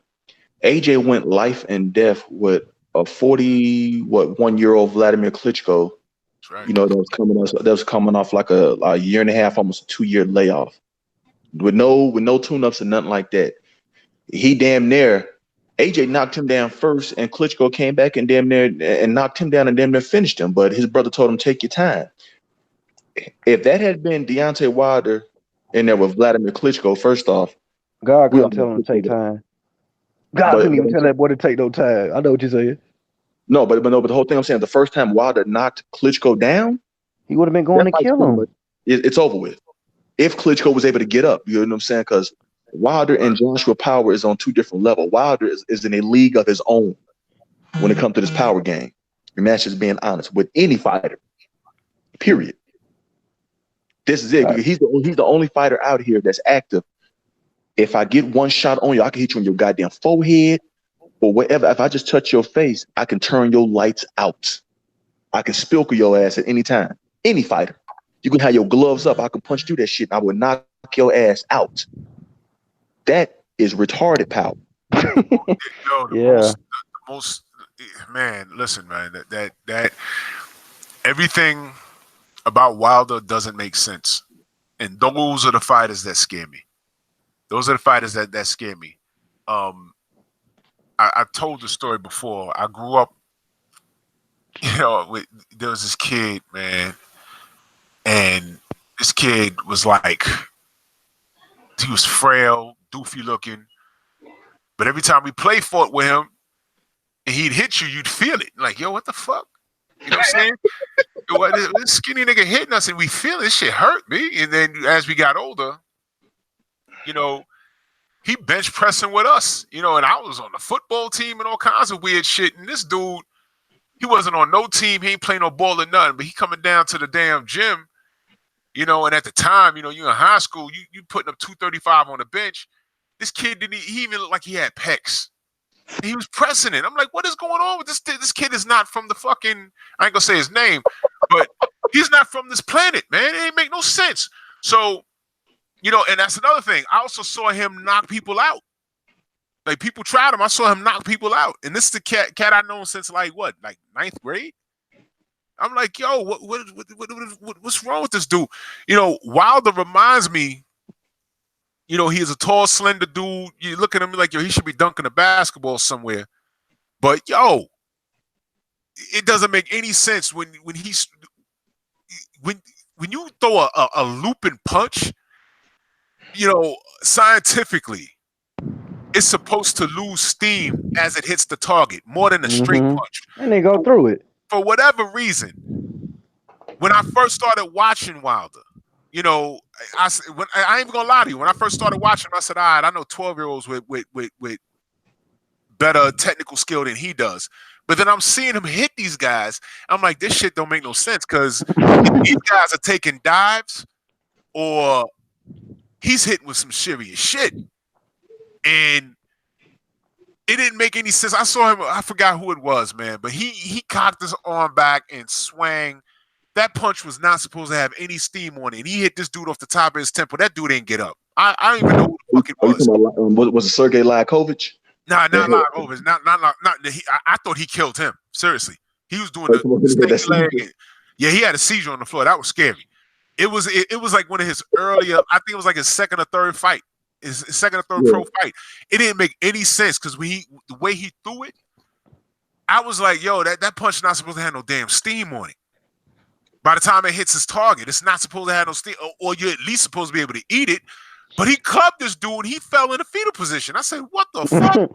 AJ went life and death with a 1 year old Vladimir Klitschko. That's right. You know that was coming off like a year and a half, almost a 2 year layoff with no tune ups and nothing like that. He damn near AJ knocked him down first, and Klitschko came back and damn near and knocked him down and damn near finished him. But his brother told him take your time. If that had been Deontay Wilder in there with Vladimir Klitschko, first off, God we all couldn't know tell him to take Klitschko. time. God But couldn't but even I'm tell saying, that boy to take no time. I know what you're saying. no, but no, but the whole thing I'm saying, the first time Wilder knocked Klitschko down, He would have been going that to fight's kill pretty him. much it's over with. If Klitschko was able to get up, you know what I'm saying? Because Wilder and Joshua Power is on two different levels. Wilder is in a league of his own when it comes to this power game. And that's just being honest with any fighter. Period. This is it God. because he's the only fighter out here that's active. If I get one shot on you, I can hit you on your goddamn forehead or whatever. If I just touch your face, I can turn your lights out. I can spilk your ass at any time. Any fighter. You can have your gloves up. I can punch through that shit and I will knock your ass out. That is retarded power. Yo, Yeah. the most, man. Listen, man. That everything about Wilder doesn't make sense, and those are the fighters that scare me. Those are the fighters that scare me. Um, I told the story before. I grew up, there was this kid, man, and this kid was like, he was frail, doofy looking, but every time we play fought with him, and he'd hit you, you'd feel it. Like, yo, what the fuck? You know what I'm saying? Yo, this skinny nigga hitting us, and we feel this shit hurt me. And then as we got older, you know, he bench pressing with us, and I was on the football team and all kinds of weird shit. And this dude, he wasn't on no team. He ain't playing no ball or nothing, but he coming down to the damn gym, and at the time, you in high school, you putting up 235 on the bench. This kid he even looked like he had pecs. He was pressing it. I'm like, what is going on with this? This kid is not from the fucking, I ain't gonna say his name, but he's not from this planet, man. It ain't make no sense. So, and that's another thing. I also saw him knock people out. Like people tried him. I saw him knock people out. And this is the cat I've known since like ninth grade? I'm like, yo, what's wrong with this dude? Wilder reminds me, he is a tall, slender dude. You look at him like, yo, he should be dunking a basketball somewhere. But yo, it doesn't make any sense when when you throw a looping punch, scientifically, it's supposed to lose steam as it hits the target more than a straight punch. And they go through it. For whatever reason, when I first started watching Wilder, you know, I ain't even gonna lie to you. When I first started watching him, I said, all right, I know 12-year-olds with better technical skill than he does. But then I'm seeing him hit these guys. I'm like, this shit don't make no sense because these guys are taking dives or he's hitting with some serious shit. And it didn't make any sense. I saw him, I forgot who it was, man, but he cocked his arm back and swang. That punch was not supposed to have any steam on it. And he hit this dude off the top of his temple. That dude didn't get up. I don't even know who the fuck it Are you was. talking about was it Sergey Lakovich? Nah, not live over. Not. I thought he killed him. Seriously, he was doing the snake leg. Yeah, he had a seizure on the floor. That was scary. It was like one of his earlier. I think it was like his second or third fight. His second or third pro fight. It didn't make any sense because the way he threw it, I was like, yo, that punch not supposed to have no damn steam on it. By the time it hits his target, it's not supposed to have no steam, or you're at least supposed to be able to eat it. But he clubbed this dude and he fell in a fetal position. I said, what the fuck?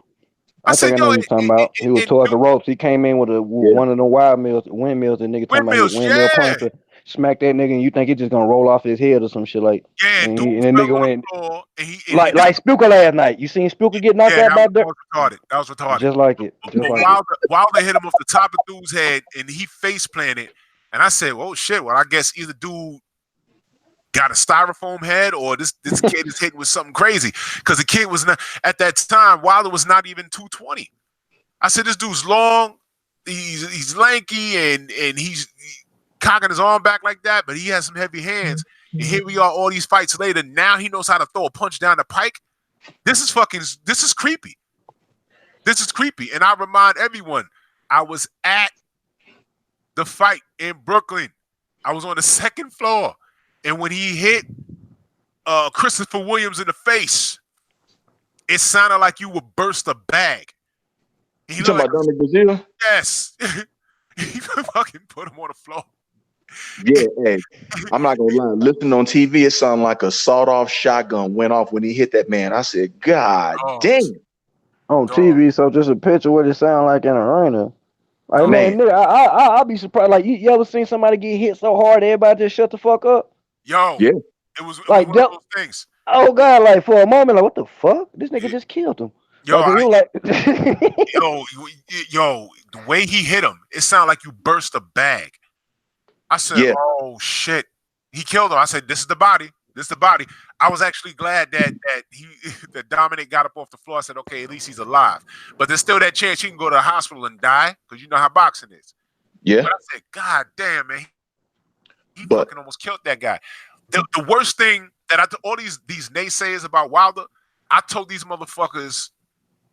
I think I know what you're talking about. He was towards the ropes. He came in with one of the windmills. The nigga talking about his windmill punch. Smack that nigga, and you think he's just gonna roll off his head or some shit like. Yeah, and dude that nigga went like Spooker last night. You seen Spooker get knocked out by that was retarded. That was retarded. Just like it. Wilder hit him off the top of dude's head, and he face planted. And I said, "Oh shit! Well, I guess either dude got a styrofoam head, or this kid is hitting with something crazy." Because the kid was not at that time. Wilder was not even 220. I said, "This dude's long. He's lanky, and he's cocking his arm back like that, but he has some heavy hands." And here we are, all these fights later. Now he knows how to throw a punch down the pike. This is creepy. This is creepy. And I remind everyone, I was at the fight in Brooklyn. I was on the second floor. And when he hit Christopher Williams in the face, it sounded like you would burst a bag. You talking about Dominic Brazil? Yes. He fucking put him on the floor. Yeah, hey, I'm not gonna lie. Listening on TV, it sounded like a sawed-off shotgun went off when he hit that man. I said, God damn. On TV, so just a picture what it sound like in an arena. Like man, nigga, I'll be surprised. Like you ever seen somebody get hit so hard, everybody just shut the fuck up? Yo, yeah, it was like one of those things. Oh God, like for a moment, like what the fuck? This nigga just killed him. Yo, yo, the way he hit him, it sounded like you burst a bag. I said, "Oh shit, he killed him." I said, "This is the body. This is the body." I was actually glad that Dominic got up off the floor. I said, "Okay, at least he's alive." But there's still that chance he can go to the hospital and die because you know how boxing is. Yeah. But I said, "God damn, man, he fucking almost killed that guy." The worst thing that all these naysayers about Wilder, I told these motherfuckers,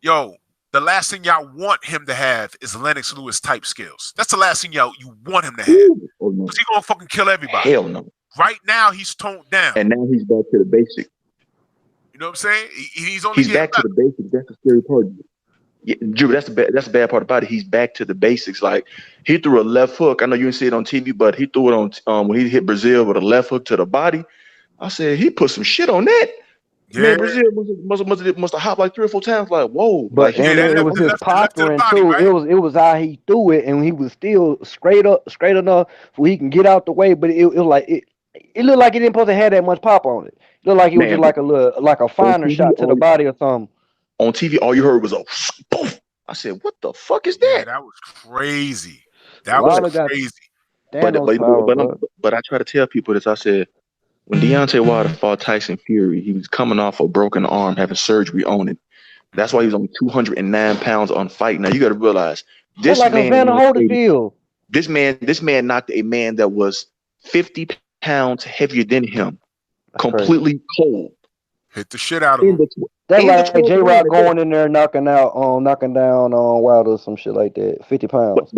"Yo, the last thing y'all want him to have is Lennox Lewis type skills. That's the last thing you want him to have. Because he's gonna fucking kill everybody." Hell no. Right now he's toned down. And now he's back to the basics. You know what I'm saying? He's back to the basics. That's the scary part. Yeah, Drew, that's the bad part about it. He's back to the basics. Like he threw a left hook. I know you didn't see it on TV, but he threw it on when he hit Brazil with a left hook to the body. I said he put some shit on that. Yeah. Man, Brazil must have hopped like 3 or 4 times. Like, whoa! But like, it was his posturing too. Right? It was how he threw it, and he was still straight enough where he can get out the way. But it looked like it didn't supposed to have that much pop on it. It looked like it was just like a finer shot to the body or something. On TV, all you heard was a poof. I said, "What the fuck is that?" Yeah, that was crazy. That was crazy. But I try to tell people this. I said, when Deontay Wilder fought Tyson Fury, he was coming off a broken arm, having surgery on it. That's why he was only 209 pounds on fight. Now you got to realize this man. This man knocked a man that was 50 pounds heavier than him, completely cold. Hit the shit out of him. That's like J-Rock going in there knocking down Wilder or some shit like that. 50 pounds.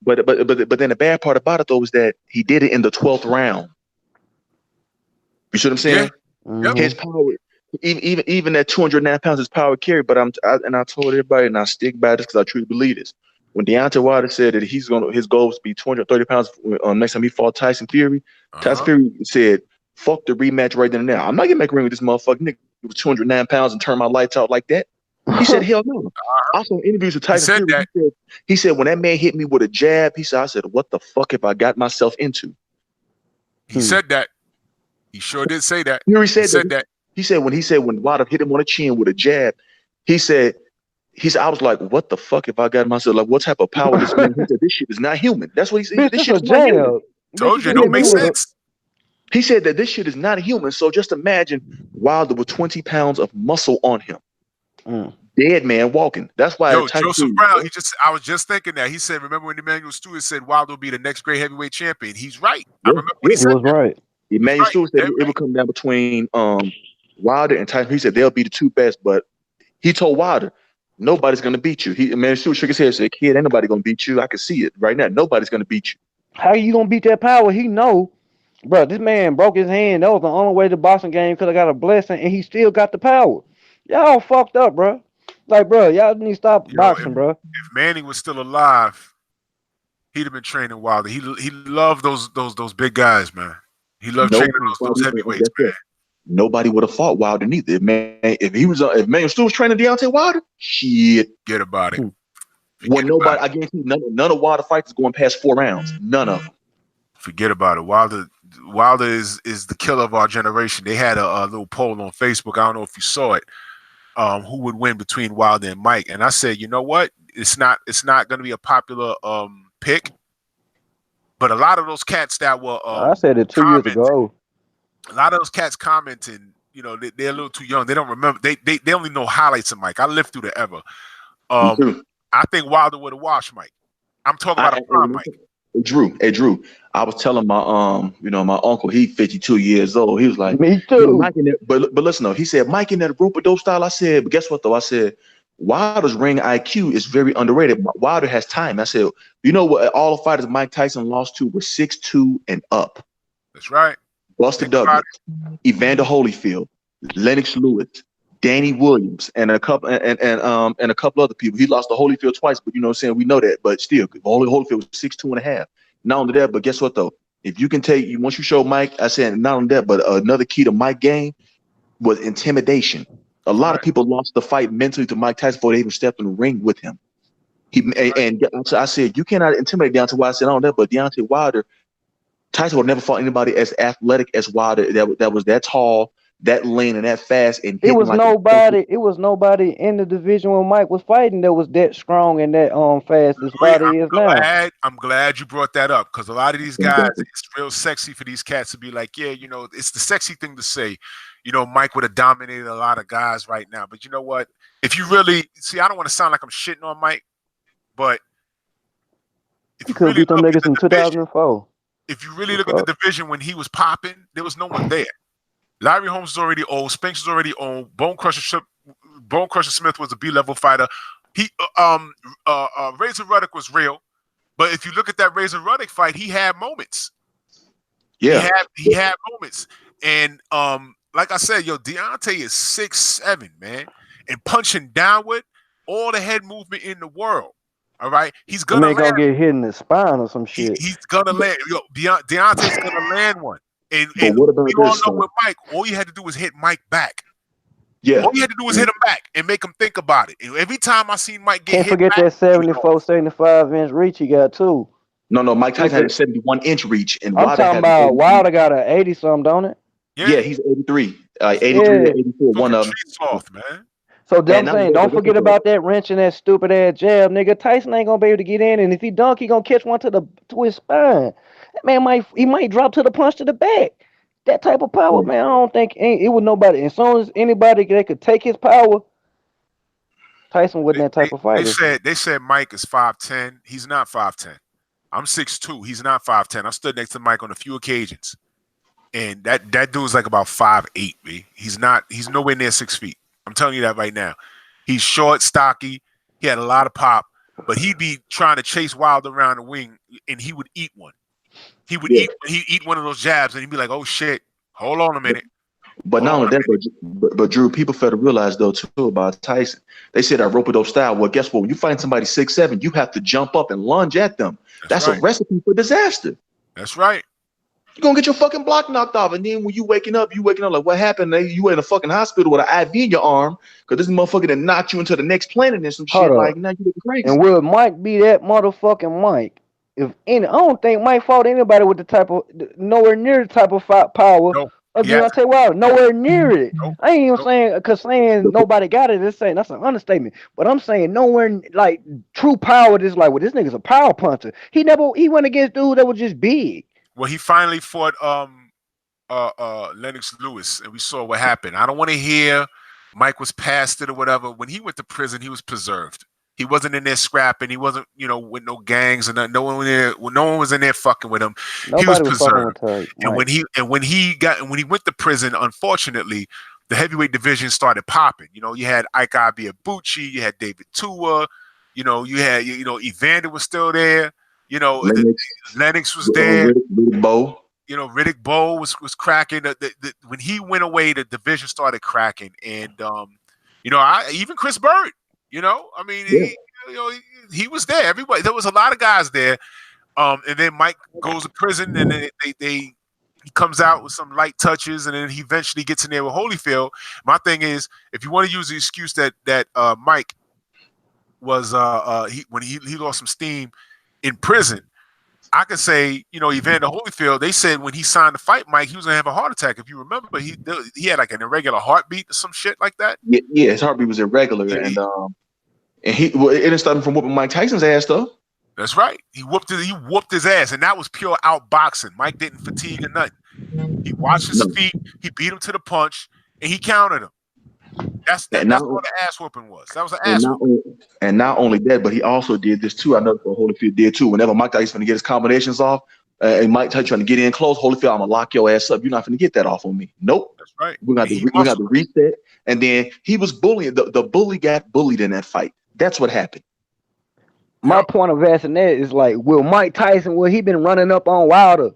But then the bad part about it though was that he did it in the 12th round. You see what I'm saying? Yeah. Mm-hmm. His power, even at 209 pounds, his power carried. But I told everybody, and I stick by this because I truly believe this. When Deontay Wilder said that his goal was to be 230 pounds next time he fought Tyson Fury, Tyson Fury said, "Fuck the rematch right then and there. I'm not gonna make a ring with this motherfucker nigga who was 209 pounds and turn my lights out like that." He said, hell no. I saw interviews with He Tyson said Fury. that. He said, when that man hit me with a jab, he said, I said, what the fuck have I got myself into? He said that. He sure did say that. Fury He said said that. that. He said when Wilder hit him on the chin with a jab, he said, I was like, what the fuck have I got myself? Like, what type of power this man? He said, this shit is not human. That's what he said. Bitch, This this shit a is not human. jab. Bitch, you Told you, it just don't hit me make with a. sense. He said that this shit is not human. So just imagine Wilder with 20 pounds of muscle on him. Dead man walking. That's why Yo, Tyson Joseph Fury, Brown, I was just thinking that. He said, remember when Emmanuel Stewart said Wilder will be the next great heavyweight champion? He's right. I remember when he He said was that. right. He was Emmanuel right. Stewart said Dead it right. would come down between Wilder and Tyson. He said they'll be the two best, but he told Wilder, nobody's gonna beat you. Emmanuel Stewart shook his head and said, kid, ain't nobody gonna beat you. I can see it right now. Nobody's gonna beat you. How you gonna beat that power? He know, bro. This man broke his hand. That was the only way the boxing game could have got a blessing, and he still got the power. Y'all fucked up, bro. Like, bro, y'all need to stop Yo, boxing, bro. if Manning was still alive, he'd have been training Wilder. He loved those big guys, man. He loved training those And heavyweights, guess what? Nobody would have fought Wilder neither. If Emmanuel Stewart was training Deontay Wilder, shit. man. Forget about it. When nobody, I guarantee none of Wilder fights is going past 4 rounds. None of them. Forget about it. Wilder is the killer of our generation. They had a little poll on Facebook. I don't know if you saw it. Who would win between Wilder and Mike? And I said, you know what? It's not going to be a popular pick. But a lot of those cats that were I said it 2 years ago. a lot of those cats commenting, you know, they're a little too young. They don't remember. They only know highlights of Mike. I lived through the era. Me too. I think Wilder would have washed Mike. I'm talking about a prime Mike. Drew, I was telling my my uncle, he 52 years old. He was like, Me yeah, too. Mike in that, but listen though, he said Mike in that rope-a-dope style. I said, but guess what though? I said, Wilder's ring IQ is very underrated. Wilder has time. I said, you know what? All the fighters Mike Tyson lost to were 6'2" and up. That's right. Buster Douglas, Evander Holyfield, Lennox Lewis, Danny Williams, and a couple other people. He lost to Holyfield twice, but you know what I'm saying? We know that, but still, Holyfield was 6'2.5". Not only that, but guess what though? If you can once you show Mike, I said not only that, but another key to Mike game was intimidation. A lot of people lost the fight mentally to Mike Tyson before they even stepped in the ring with him. And I said, you cannot intimidate Deontay Wilder. I said, I don't know, but Deontay Wilder, Tyson would never fought anybody as athletic as Wilder that was that tall, that lean, and that fast. And It was nobody. It was nobody in the division when Mike was fighting that was that strong and that fast as Wilder is now. I'm glad you brought that up because a lot of these guys, it's real sexy for these cats to be like, yeah, you know, it's the sexy thing to say. You know, Mike would have dominated a lot of guys right now, but you know what? If you really see, I don't want to sound like I'm shitting on Mike, but if He you could really beat them niggas in 2004. if you really look at the division when he was popping, there was no one there. Larry Holmes was already old. Spinks was already old. Bone Crusher Smith was a B-level fighter. Razor Ruddock was real, but if you look at that Razor Ruddock fight, he had moments. Yeah, he had moments, and like I said, Deontay is 6'7", man, and punching downward, all the head movement in the world. All right, he's gonna get hit in the spine or some shit. He's gonna land. Deontay's gonna land one. And what about we all know with Mike, all you had to do was hit Mike back. Yeah. All you had to do was hit him back and make him think about it. And every time I see Mike get Can't forget back, that 74, 75-inch reach he got too. No, Mike Tyson had a 71-inch reach, and I'm talking about Wilder got an 80-something, don't it? Yeah, he's 83. 83 or 84, one of them. Soft, man. So I'm saying, don't forget about that wrench and that stupid ass jab, nigga. Tyson ain't gonna be able to get in, and if he dunk, he gonna catch one to his spine. That man might drop to the punch to the back. That type of power, man. I don't think it was nobody. As soon as anybody that could take his power, Tyson wasn't that type of fighter. They said Mike is 5'10". He's not 5'10". I'm 6'2". He's not 5'10". I stood next to Mike on a few occasions, and that dude's like about 5'8". B. He's nowhere near 6 feet. I'm telling you that right now. He's short, stocky. He had a lot of pop, but he'd be trying to chase Wilder around the wing, and he would eat one. He'd eat one of those jabs, and he'd be like, "Oh shit, hold on a minute." But not only that, but Drew, people fail to realize though too about Tyson. They say that rope-a-dope style. Well, guess what? When you fight somebody 6'7", you have to jump up and lunge at them. That's right. A recipe for disaster. That's right. You're gonna get your fucking block knocked off. And then when you waking up like, what happened? You in a fucking hospital with an IV in your arm because this motherfucker that knocked you into the next planet and some Hold shit. up. Like, now you looking And crazy. will Mike be that motherfucking Mike? If any, I don't think Mike fought anybody with the type of nowhere near the type of power No, of he hasn't. Deontay Wilder. Nowhere near it. Nope, I ain't even nope. saying because saying The- nobody got it is saying that's an understatement. But I'm saying nowhere like true power is like well this nigga's a power puncher. He went against dudes that was just big. Well, he finally fought Lennox Lewis, and we saw what happened. I don't want to hear Mike was past it or whatever. When he went to prison, he was preserved. He wasn't in there scrapping. He wasn't, with no gangs and no one there. No one was in there fucking with him. He was Nobody was fucking with preserved. And Mike. when he went to prison, unfortunately, the heavyweight division started popping. You had Ike Abiabuchi, you had David Tua, you had Evander was still there. Lennox, Lennox was there. Riddick Bowe. Riddick Bowe was cracking. When he went away, the division started cracking, and even Chris Bird. I mean, Yeah. he was there. Everybody, there was a lot of guys there. And then Mike goes to prison, and then he comes out with some light touches, and then he eventually gets in there with Holyfield. My thing is, if you want to use the excuse that Mike was when he lost some steam in prison. I could say, Evander Holyfield, they said when he signed to fight Mike, he was gonna have a heart attack. If you remember, he had like an irregular heartbeat or some shit like that. Yeah, his heartbeat was irregular, Yeah, and it didn't stop him from whooping Mike Tyson's ass though. that's right. He whooped his ass, and that was pure outboxing. Mike didn't fatigue or nothing. He watched his No. feet, he beat him to the punch, and he countered him. That's what the ass whooping was. That was an ass whooping. And not only that, but he also did this too. I know Holyfield did too. Whenever Mike Tyson to get his combinations off, and Mike Tyson trying to get in close, Holyfield, I'm gonna lock your ass up. You're not gonna get that off on me. Nope. That's right. We got to reset. And then he was bullying. The bully got bullied in that fight. That's what happened. My point of asking that is like, will Mike Tyson, he been running up on Wilder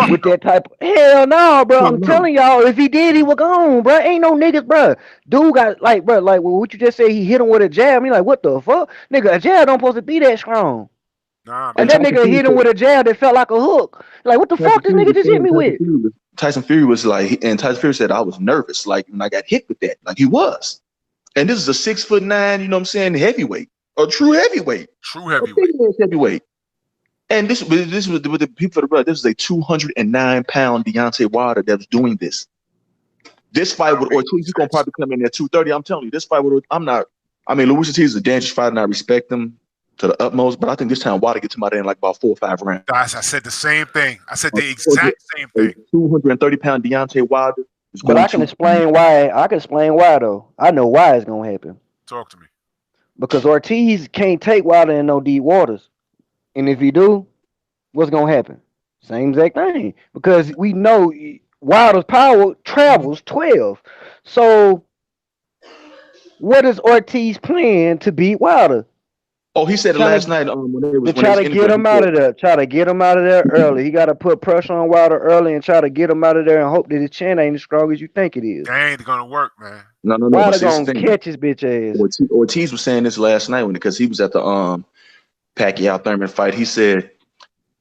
with that type of hell no, bro. I'm telling y'all, if he did, he was gone, bro. Ain't no niggas, bro. Dude got like, bro, like what you just said, he hit him with a jab. I mean, like, what the fuck? Nigga, a jab don't supposed to be that strong. Nah, And man. that nigga hit him with a jab that felt like a hook. Like, what the fuck this nigga just hit me with? Tyson Fury was like, and Tyson Fury said, I was nervous, like when I got hit with that. Like he was. And this is a 6'9", you know what I'm saying, heavyweight. A true heavyweight. True heavyweight. Heavyweight. And this was with the people for the brother. This is a 209-pound Deontay Wilder that was doing this. This fight with Ortiz, he's gonna probably come in at 230. I'm telling you, this fight with Luis Ortiz is a dangerous fighter, and I respect him to the utmost. But I think this time Wilder gets him out there in like about 4 or 5 rounds. I said the same thing. I said the exact same thing. 230-pound Deontay Wilder. But I can explain why. I can explain why though. I know why it's gonna happen. Talk to me. Because Ortiz can't take Wilder in no deep waters, and if he do, what's gonna happen? Same exact thing. Because we know Wilder's power travels 12. So what is Ortiz plan to beat Wilder? Oh, he said it last night when they was try to get him out of there. Try to get him out of there early. He got to put pressure on Wilder early and try to get him out of there and hope that his chin ain't as strong as you think it is. That ain't gonna work, man. No. Wilder gonna catch his bitch ass. Ortiz was saying this last night because he was at the Pacquiao Thurman fight. He said,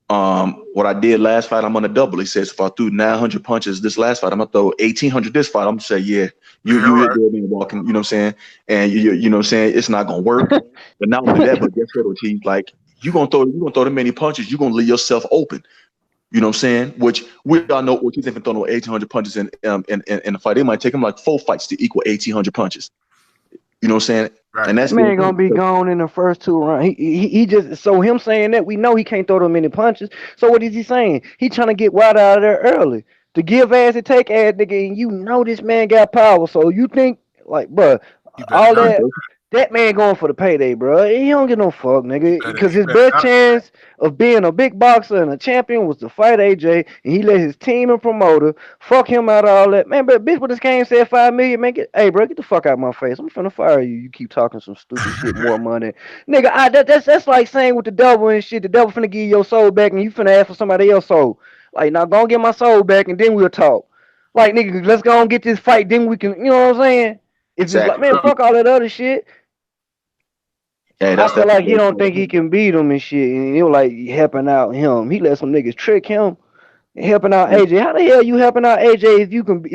what I did last fight, I'm gonna double. He says if I threw 900 punches this last fight, I'm gonna throw 1,800 this fight. I'm gonna say, yeah, you hit there and walking, you know what I'm saying? And you know what I'm saying, it's not gonna work. But not only that, but guess what, Ortiz? Like you're gonna throw the many punches, you're gonna leave yourself open. You know what I'm saying? Which we all know Ortiz ain't throw no 1,800 punches in the fight. It might take him like 4 fights to equal 1,800 punches. You know what I'm saying? Right. And that's man gonna be gone in the first 2 rounds. He just so him saying that we know he can't throw them many punches. So what is he saying? He trying to get Wilder out of there early to give ass and take ass, nigga. And you know this man got power. So you think like, bro, all that man going for the payday, bro. He don't get no fuck, nigga. Because his best chance of being a big boxer and a champion was to fight AJ, and he let his team and promoter fuck him out of all that. Man, but bitch, what this game said $5 million, man. Hey, bro, get the fuck out of my face. I'm finna fire you. You keep talking some stupid shit, more money, nigga. That's like saying with the devil and shit. The devil finna give you your soul back, and you finna ask for somebody else's soul. Like, now go and get my soul back, and then we'll talk. Like, nigga, let's go and get this fight, then we can. You know what I'm saying? It's just like, man, fuck all that other shit. I feel like he don't think he can beat him and shit, and he was like helping out him. He let some niggas trick him. helping out AJ. How the hell you helping out AJ if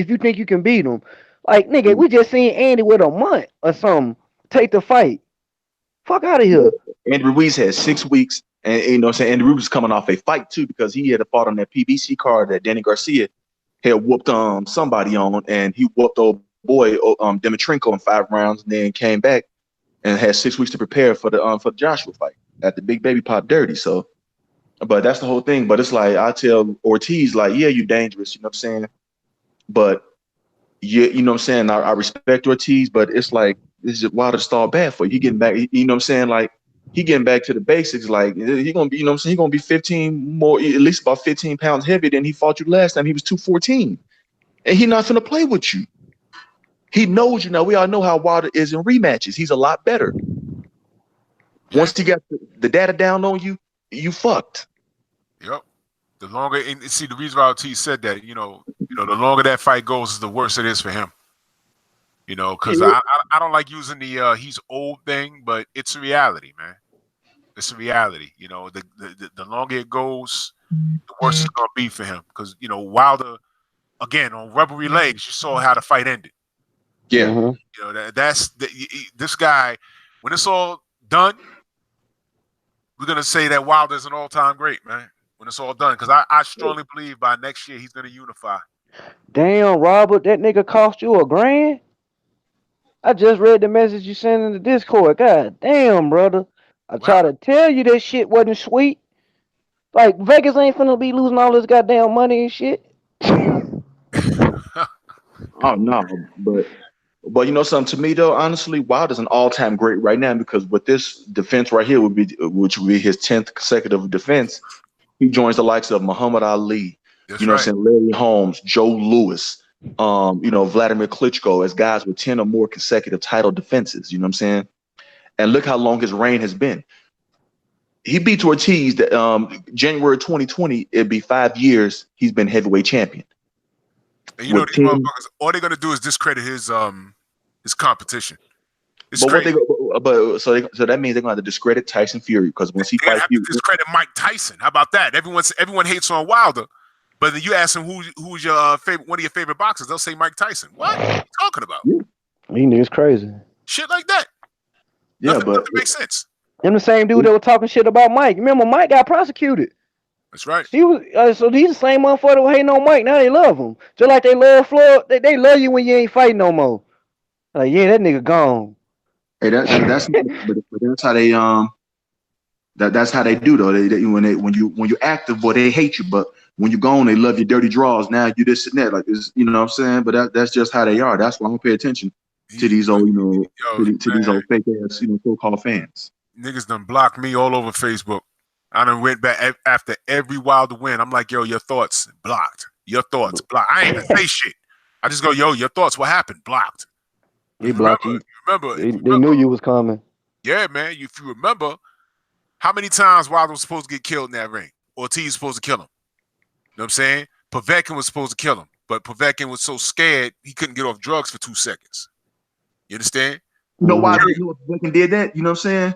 you think you can beat him? Like nigga, we just seen Andy with a month or something take the fight. Fuck out of here. Andy Ruiz had 6 weeks, and you know what I'm saying. Andy Ruiz was coming off a fight too because he had a fought on that PBC card that Danny Garcia had whooped somebody on, and he whooped old boy Dimitrenko in 5 rounds, and then came back and had 6 weeks to prepare for the Joshua fight at the Big Baby Pop Dirty. So, but that's the whole thing. But it's like I tell Ortiz, like, yeah, you dangerous, you know what I'm saying, but yeah, you know what I'm saying. I respect Ortiz, but it's like this is Wilder stall bad for you. He getting back, you know what I'm saying, like. He getting back to the basics, like he gonna be, you know what I'm saying. He gonna be 15 more, at least about 15 pounds heavier than he fought you last time. He was 214, and he not gonna play with you. He knows you now. We all know how Wilder is in rematches. He's a lot better. Once he got the data down on you, you fucked. Yep. The longer, and see, the reason why Ortiz said that, the longer that fight goes, the worse it is for him. Because I don't like using the he's old thing, but it's a reality, man. It's a reality. The longer it goes, the worse it's gonna be for him. Because Wilder, again, on rubbery legs, you saw how the fight ended. Yeah. Mm-hmm. This guy. When it's all done, we're gonna say that Wilder's an all-time great, man. When it's all done, because I strongly believe by next year he's gonna unify. Damn, Robert, that nigga cost you $1,000? I just read the message you sent in the Discord. God damn, brother. I try to tell you that shit wasn't sweet. Like, Vegas ain't finna be losing all this goddamn money and shit. Oh no, but you know something, to me though, honestly, Wilder's an all-time great right now because with this defense right here which would be his 10th consecutive defense, he joins the likes of Muhammad Ali, That's you know right. what I'm saying, Larry Holmes, Joe Louis, Vladimir Klitschko as guys with 10 or more consecutive title defenses, you know what I'm saying? And look how long his reign has been. He beat Ortiz that January 2020, it'd be 5 years he's been heavyweight champion. And these motherfuckers, all they're gonna do is discredit his competition. It's but crazy. So that means they're gonna have to discredit Tyson Fury because once he fights you, discredit Mike Tyson. How about that? Everyone hates on Wilder, but then you ask them who's your favorite, one of your favorite boxers, they'll say Mike Tyson. What are you talking about? Yeah. He niggas crazy. Shit like that. Yeah, nothing makes sense. Them the same dude that was talking shit about Mike. Remember, Mike got prosecuted. That's right. He was so these the same motherfucker that hating on Mike. Now they love him, just like they love Floyd. They love you when you ain't fighting no more. Like, yeah, that nigga gone. Hey, that's but that's how they that's how they do though. When you active, boy, they hate you, but when you gone, they love your dirty draws. Now you just sitting there like this, you know what I'm saying? But that's just how they are. That's why I don't pay attention to these old, to these old fake ass, so-called fans. Niggas done blocked me all over Facebook. I done went back after every Wilder win. I'm like, yo, your thoughts blocked. Your thoughts blocked. I ain't even say shit. I just go, yo, your thoughts, what happened? Blocked. He blocked you. Remember, they knew you was coming. Yeah, man. If you remember, how many times Wilder was supposed to get killed in that ring? Ortiz was supposed to kill him. You know what I'm saying? Povetkin was supposed to kill him, but Povetkin was so scared he couldn't get off drugs for 2 seconds. You understand? You know why Povetkin did that? You know what I'm saying?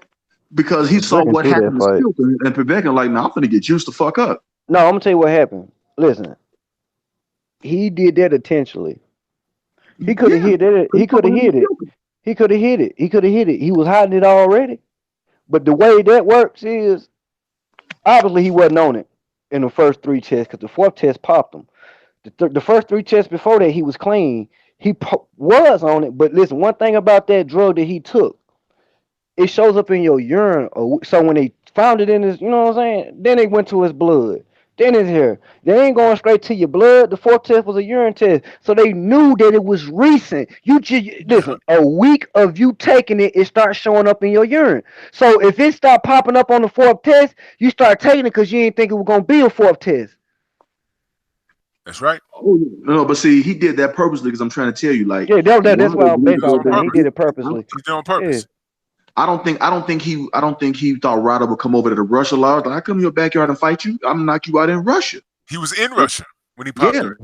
Because he saw what happened to Stilton, and Povetkin like, nah, I'm finna get used to fuck up. No, I'm gonna tell you what happened. Listen, he did that intentionally. He could have hit it. He could have hit it. He could have hit it. He could have hit it. He was hiding it already. But the way that works is, obviously he wasn't on it in the first 3 tests because the 4th test popped him. The first 3 tests before that, he was clean. He was on it. But listen, one thing about that drug that he took, it shows up in your urine. So when they found it in his, you know what I'm saying? Then they went to his blood. Then it's here. They ain't going straight to your blood. The 4th test was a urine test. So they knew that it was recent. You just listen, a week of you taking it, it starts showing up in your urine. So if it start popping up on the 4th test, you start taking it because you didn't think it was gonna be a 4th test. That's right. Oh no, but see, he did that purposely because I'm trying to tell you, like, yeah, that's why I'm basically saying he did it purposely. He did it on purpose. Yeah. I don't think he thought Ryder would come over to the Russia law. Like, I come to your backyard and fight you. I'm gonna knock you out in Russia. He was in Russia when he popped her.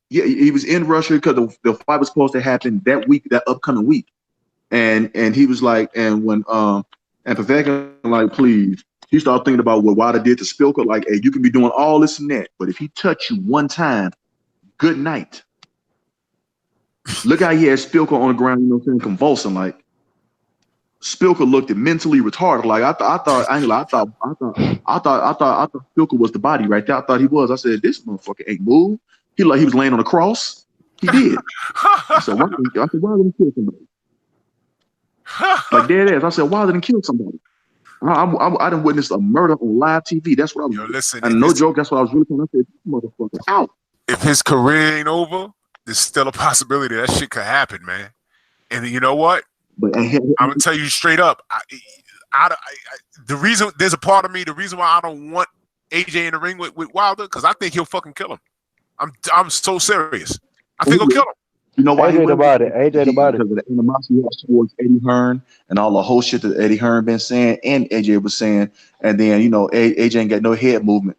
He was in Russia because the fight was supposed to happen that week, that upcoming week. And he was like, and when and Povetkin like, please, He started thinking about what Wilder did to Spilker. Like, hey, you can be doing all this and that, but if he touch you one time, good night. Look how he had Spilker on the ground, you know what I'm saying, convulsing. Like, Spilker looked mentally retarded. Like, I thought, I ain't gonna lie, I thought Spilker was the body right there. I thought he was. I said, this motherfucker ain't moved. He was laying on the cross. He did. I said, why didn't he kill somebody? Like, dead ass. I said, why didn't he kill somebody? I didn't witness a murder on live TV. That's what I was. Yo, listen, And no joke, that's what I was really trying to say. This motherfucker out. if his career ain't over, there's still a possibility that shit could happen, man. And you know what? But I'm gonna tell you straight up. The reason there's a part of me, the reason why I don't want AJ in the ring with Wilder, because I think he'll fucking kill him. I'm so serious. I think he'll kill him. You know why AJ the body. AJ the body. Because of the animosity towards Eddie Hearn and all the whole shit that Eddie Hearn been saying and AJ was saying, and then AJ ain't got no head movement,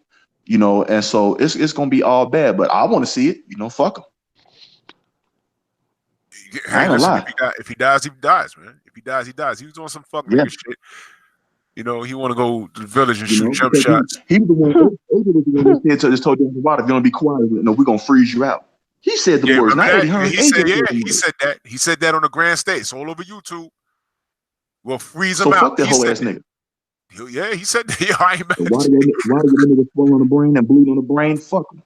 and so it's gonna be all bad. But I want to see it, fuck him. Hey, I ain't gonna listen, lie. if he dies, he dies, man. If he dies, he dies. He was doing some fucking nigga shit. He want to go to the village and shoot jump shots. He was the one. AJ was the one that just told you, "If you don't be quiet, no, we're gonna freeze you out." He said the words, not Eddie Hearn. He said that. He said that on the grand stage. It's all over YouTube. We'll freeze him out. So fuck that whole ass nigga. Yeah, he said that. Yeah, I ain't mad. Why do you niggas swell on the brain and bleed on the brain? Fuck him.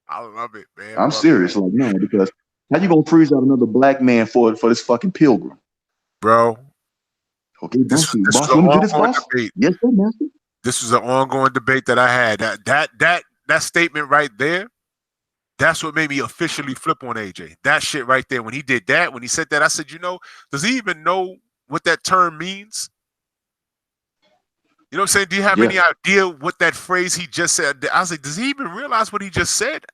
I love it, man. I'm serious. Like, no, because how you gonna freeze out another black man for this fucking pilgrim? Bro. Okay, boss, let me do this, boss. Debate. Yes, sir, master. This was an ongoing debate that I had. That statement right there, that's what made me officially flip on AJ. That shit right there. When he did that, when he said that, I said, does he even know what that term means? You know what I'm saying? Do you have any idea what that phrase he just said? I was like, does he even realize what he just said?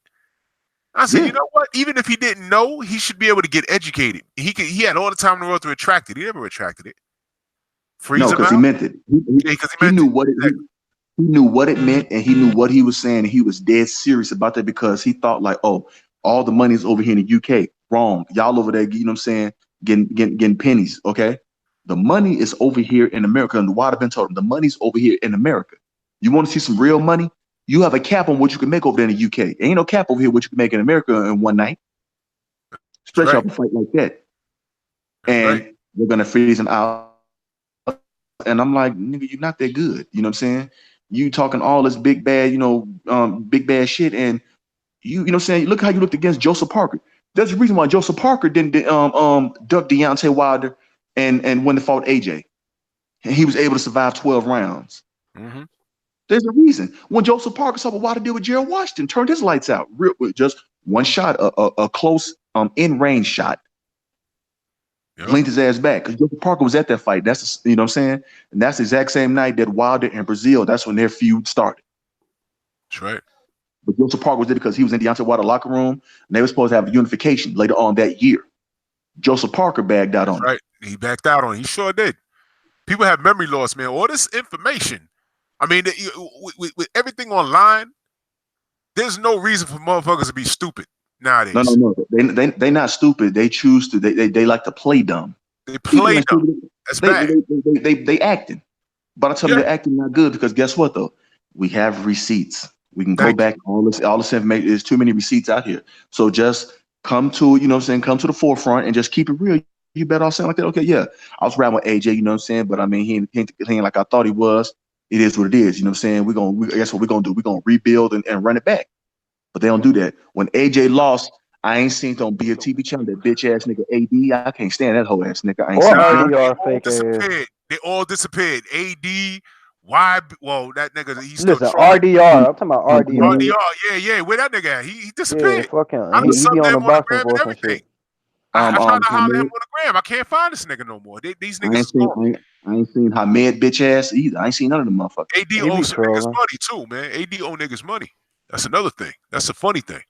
I said, you know what? Even if he didn't know, he should be able to get educated. He had all the time in the world to retract it. He never retracted it. No, because he meant it. He knew what it. He knew what it meant, and he knew what he was saying. And he was dead serious about that because he thought like, oh, all the money's over here in the UK. Wrong, y'all over there. You know what I'm saying? Getting pennies. Okay, the money is over here in America. And Water been told him the money's over here in America. You want to see some real money? You have a cap on what you can make over there in the UK. Ain't no cap over here what you can make in America in one night. Especially off a fight like that. And we're gonna freeze him out. And I'm like, nigga, you're not that good. You know what I'm saying? You talking all this big bad, big bad shit, and you know what I'm saying? Look how you looked against Joseph Parker. There's a reason why Joseph Parker didn't duck Deontay Wilder and when they fought AJ. And he was able to survive 12 rounds. Mm-hmm. There's a reason. When Joseph Parker saw what Wilder did with Gerald Washington, turned his lights out real with just one shot, a close in-range shot. Yep. Linked his ass back because Joseph Parker was at that fight. That's you know what I'm saying, and that's the exact same night that Wilder and Brazil. That's when their feud started. That's right. But Joseph Parker was there because he was in Deontay Wilder locker room, and they were supposed to have a unification later on that year. Joseph Parker bagged out on it. Right, he backed out on it. He sure did. People have memory loss, man. All this information. I mean, with everything online, there's no reason for motherfuckers to be stupid nowadays. No. They not stupid. They choose to. They like to play dumb. They play dumb. That's bad. They acting. But I tell them they're acting not good because guess what though? We have receipts. We can go back. All this information. There's too many receipts out here. So just come to come to the forefront and just keep it real. You better all saying like that. Okay, yeah. I was riding with AJ. You know what I'm saying? But I mean, he ain't like I thought he was. It is what it is. You know what I'm saying? Guess what we're gonna do? We're gonna rebuild and run it back. But they don't do that. When AJ lost, I ain't seen on be a TV channel that bitch ass nigga AD. I can't stand that whole ass nigga. I ain't seen him. They all disappeared. AD, why? Well, that nigga, he's still RDR. I'm talking about RDR. RDR, yeah. Where that nigga at? He disappeared. Yeah, fucking. He be on the boxing force and shit. I tried to holler at him on the gram. I can't find this nigga no more. These niggas. I ain't seen Hamed bitch ass either. I ain't seen none of them motherfuckers. AD owes some niggas money too, man. AD owe niggas money. That's another thing. That's a funny thing.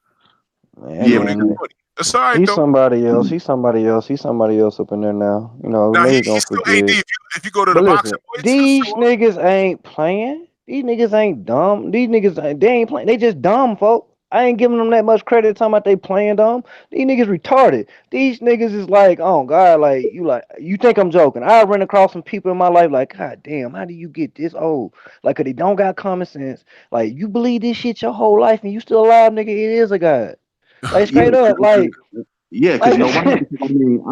Man, that's all right, he's somebody else. He's somebody else up in there now. Niggas don't forget. AD, if you go to the boxing, these niggas ain't playing. These niggas ain't dumb. These niggas they ain't playing. They just dumb, folk. I ain't giving them that much credit talking about they playing dumb. These niggas retarded. These niggas is like, oh God, like you think I'm joking. I run across some people in my life like, God damn, how do you get this old? Like, 'cause they don't got common sense. Like, you believe this shit your whole life and you still alive, nigga, it is a God. Like Yeah, straight up, yeah, because like you know why? Because I mean,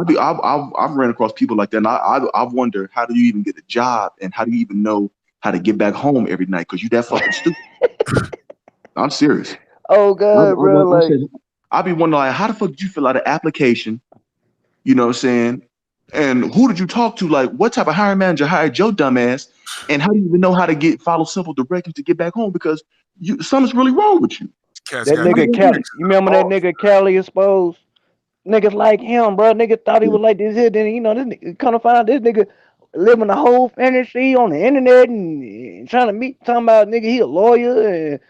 I've ran across people like that, and I wonder how do you even get a job, and how do you even know how to get back home every night? Because you that fucking stupid. I'm serious. oh God, bro, I like said I be wondering like, how the fuck did you fill out an application? You know what I'm saying? And who did you talk to? Like, what type of hiring manager hired your dumb ass? And how do you even know how to follow simple directions to get back home? Because something's really wrong with you. Cats that got to How get did nigga that work? Cali. You remember that nigga Cali exposed? Niggas like him, bro. Nigga thought he Yeah. was like this here. Then this nigga kind of find out this nigga living the whole fantasy on the internet and trying to meet talking about nigga he a lawyer and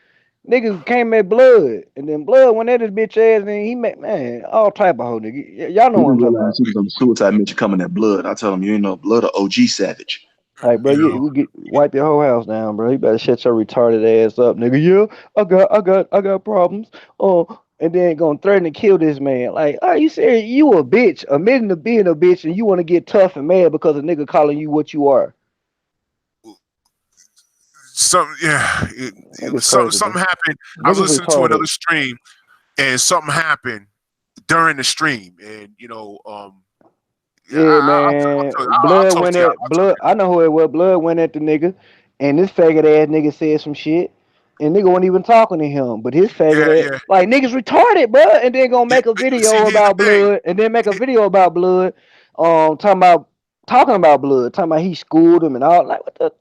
niggas came at Blood and then Blood went at his bitch ass and he met man all type of hoe nigga. Y'all know He what I'm didn't talking realize about. he was on the suicide mission coming at blood. I tell him, you ain't no blood or OG Savage. Like, bro, you you know. we get wipe your whole house down, bro. You better shut your retarded ass up, nigga. Yeah, I got problems. Oh, and then gonna threaten to kill this man. Like, are you serious? You a bitch, admitting to being a bitch, and you want to get tough and mad because a nigga calling you what you are. Something, yeah, Niggas crazy, bro. something happened. I was Niggas listening to retarded. another stream, and something happened during the stream, and yeah, Yeah, man. I'll Blood talk went to you. at I'll talk blood. to I know who it was. Blood went at the nigga, and this faggot ass nigga said some shit, and nigga wasn't even talking to him. But his you. faggot ass, Yeah, like niggas retarded, bro. And then gonna yeah. make a See, video here's the about thing. blood, and then make a video about blood, talking about blood, talking about he schooled him and all. Like what the.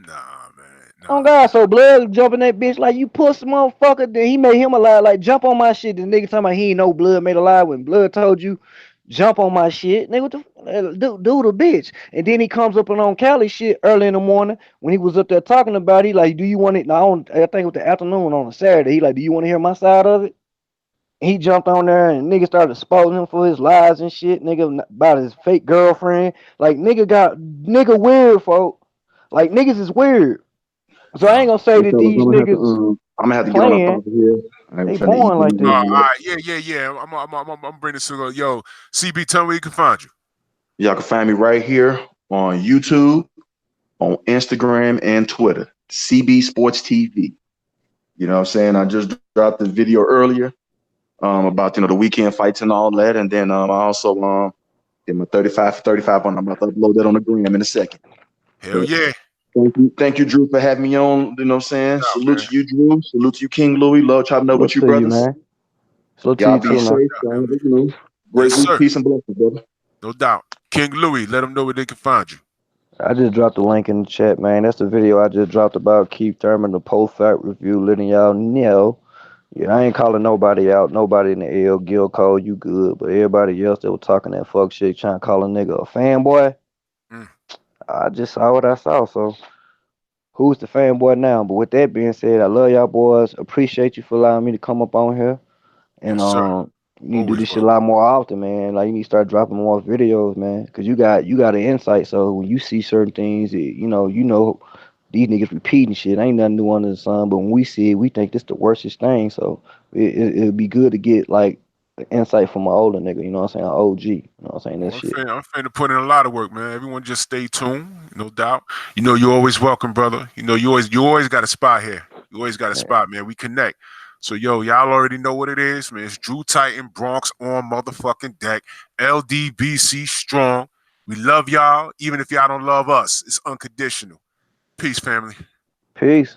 Nah, man, Oh nah. God, so blood jumping that bitch like you pussy motherfucker. Then he made him a lie, like jump on my shit. The nigga talking about he ain't know blood made a lie when blood told you jump on my shit. Nigga, what the dude a bitch. And then he comes up and on Cali shit early in the morning when he was up there talking about it. He like, do you want it? No, I think it was the afternoon on a Saturday. He like, do you want to hear my side of it? He jumped on there and nigga started exposing him for his lies and shit. Nigga about his fake girlfriend. Like nigga weird, folk. Like niggas is weird. So I Yeah. ain't gonna say Hey, that fellas, these niggas I'm gonna have to get on up playing. out of here. I'm They trying to eat born me. like this. All right. Yeah. I'm bringing this to yo. CB, tell me where you can find you. Y'all can find me right here on YouTube, on Instagram, and Twitter. CB Sports TV. You know what I'm saying? I just dropped the video earlier about the weekend fights and all that, and then I also did my 35 for 35 on. I'm about to upload that on the gram in a second. Hell But yeah. thank you, Drew, for having me on. You know what I'm saying? No, Salute man. to you, Drew. Salute to you, King Louis. Love chopping up with Salute you, to you, brothers. man. Salute to Y'all you be too, man. safe. Yes, Great week, sir. peace and blessings, brother. No doubt. King Louis, let them know where they can find you. I just dropped the link in the chat, man. That's the video I just dropped about Keith Thurman, the post-fact review, letting y'all know. Yeah, I ain't calling nobody out. Nobody in the L, Gil Cole, you good. But everybody else that was talking that fuck shit, trying to call a nigga a fanboy, Mm, I just saw what I saw. So who's the fanboy now? But with that being said, I love y'all boys. Appreciate you for allowing me to come up on here. And yes, sir. you need to do Always this shit a welcome. lot more often, man. Like you need to start dropping more videos, man. Cause you got an insight. So when you see certain things, you know these niggas repeating shit. Ain't nothing new under the sun. But when we see it, we think this the worstest thing. So it'd be good to get like the insight from an older nigga. You know what I'm saying? An OG. You know what I'm saying? Well, This shit. I'm finna put in a lot of work, man. Everyone just stay tuned, no doubt. You're always welcome, brother. You always got a spot here. You always got a Man. spot, man. We connect. So, y'all already know what it is, man. It's Drew Titan, Bronx on motherfucking deck. LDBC strong. We love y'all, even if y'all don't love us. It's unconditional. Peace, family. Peace.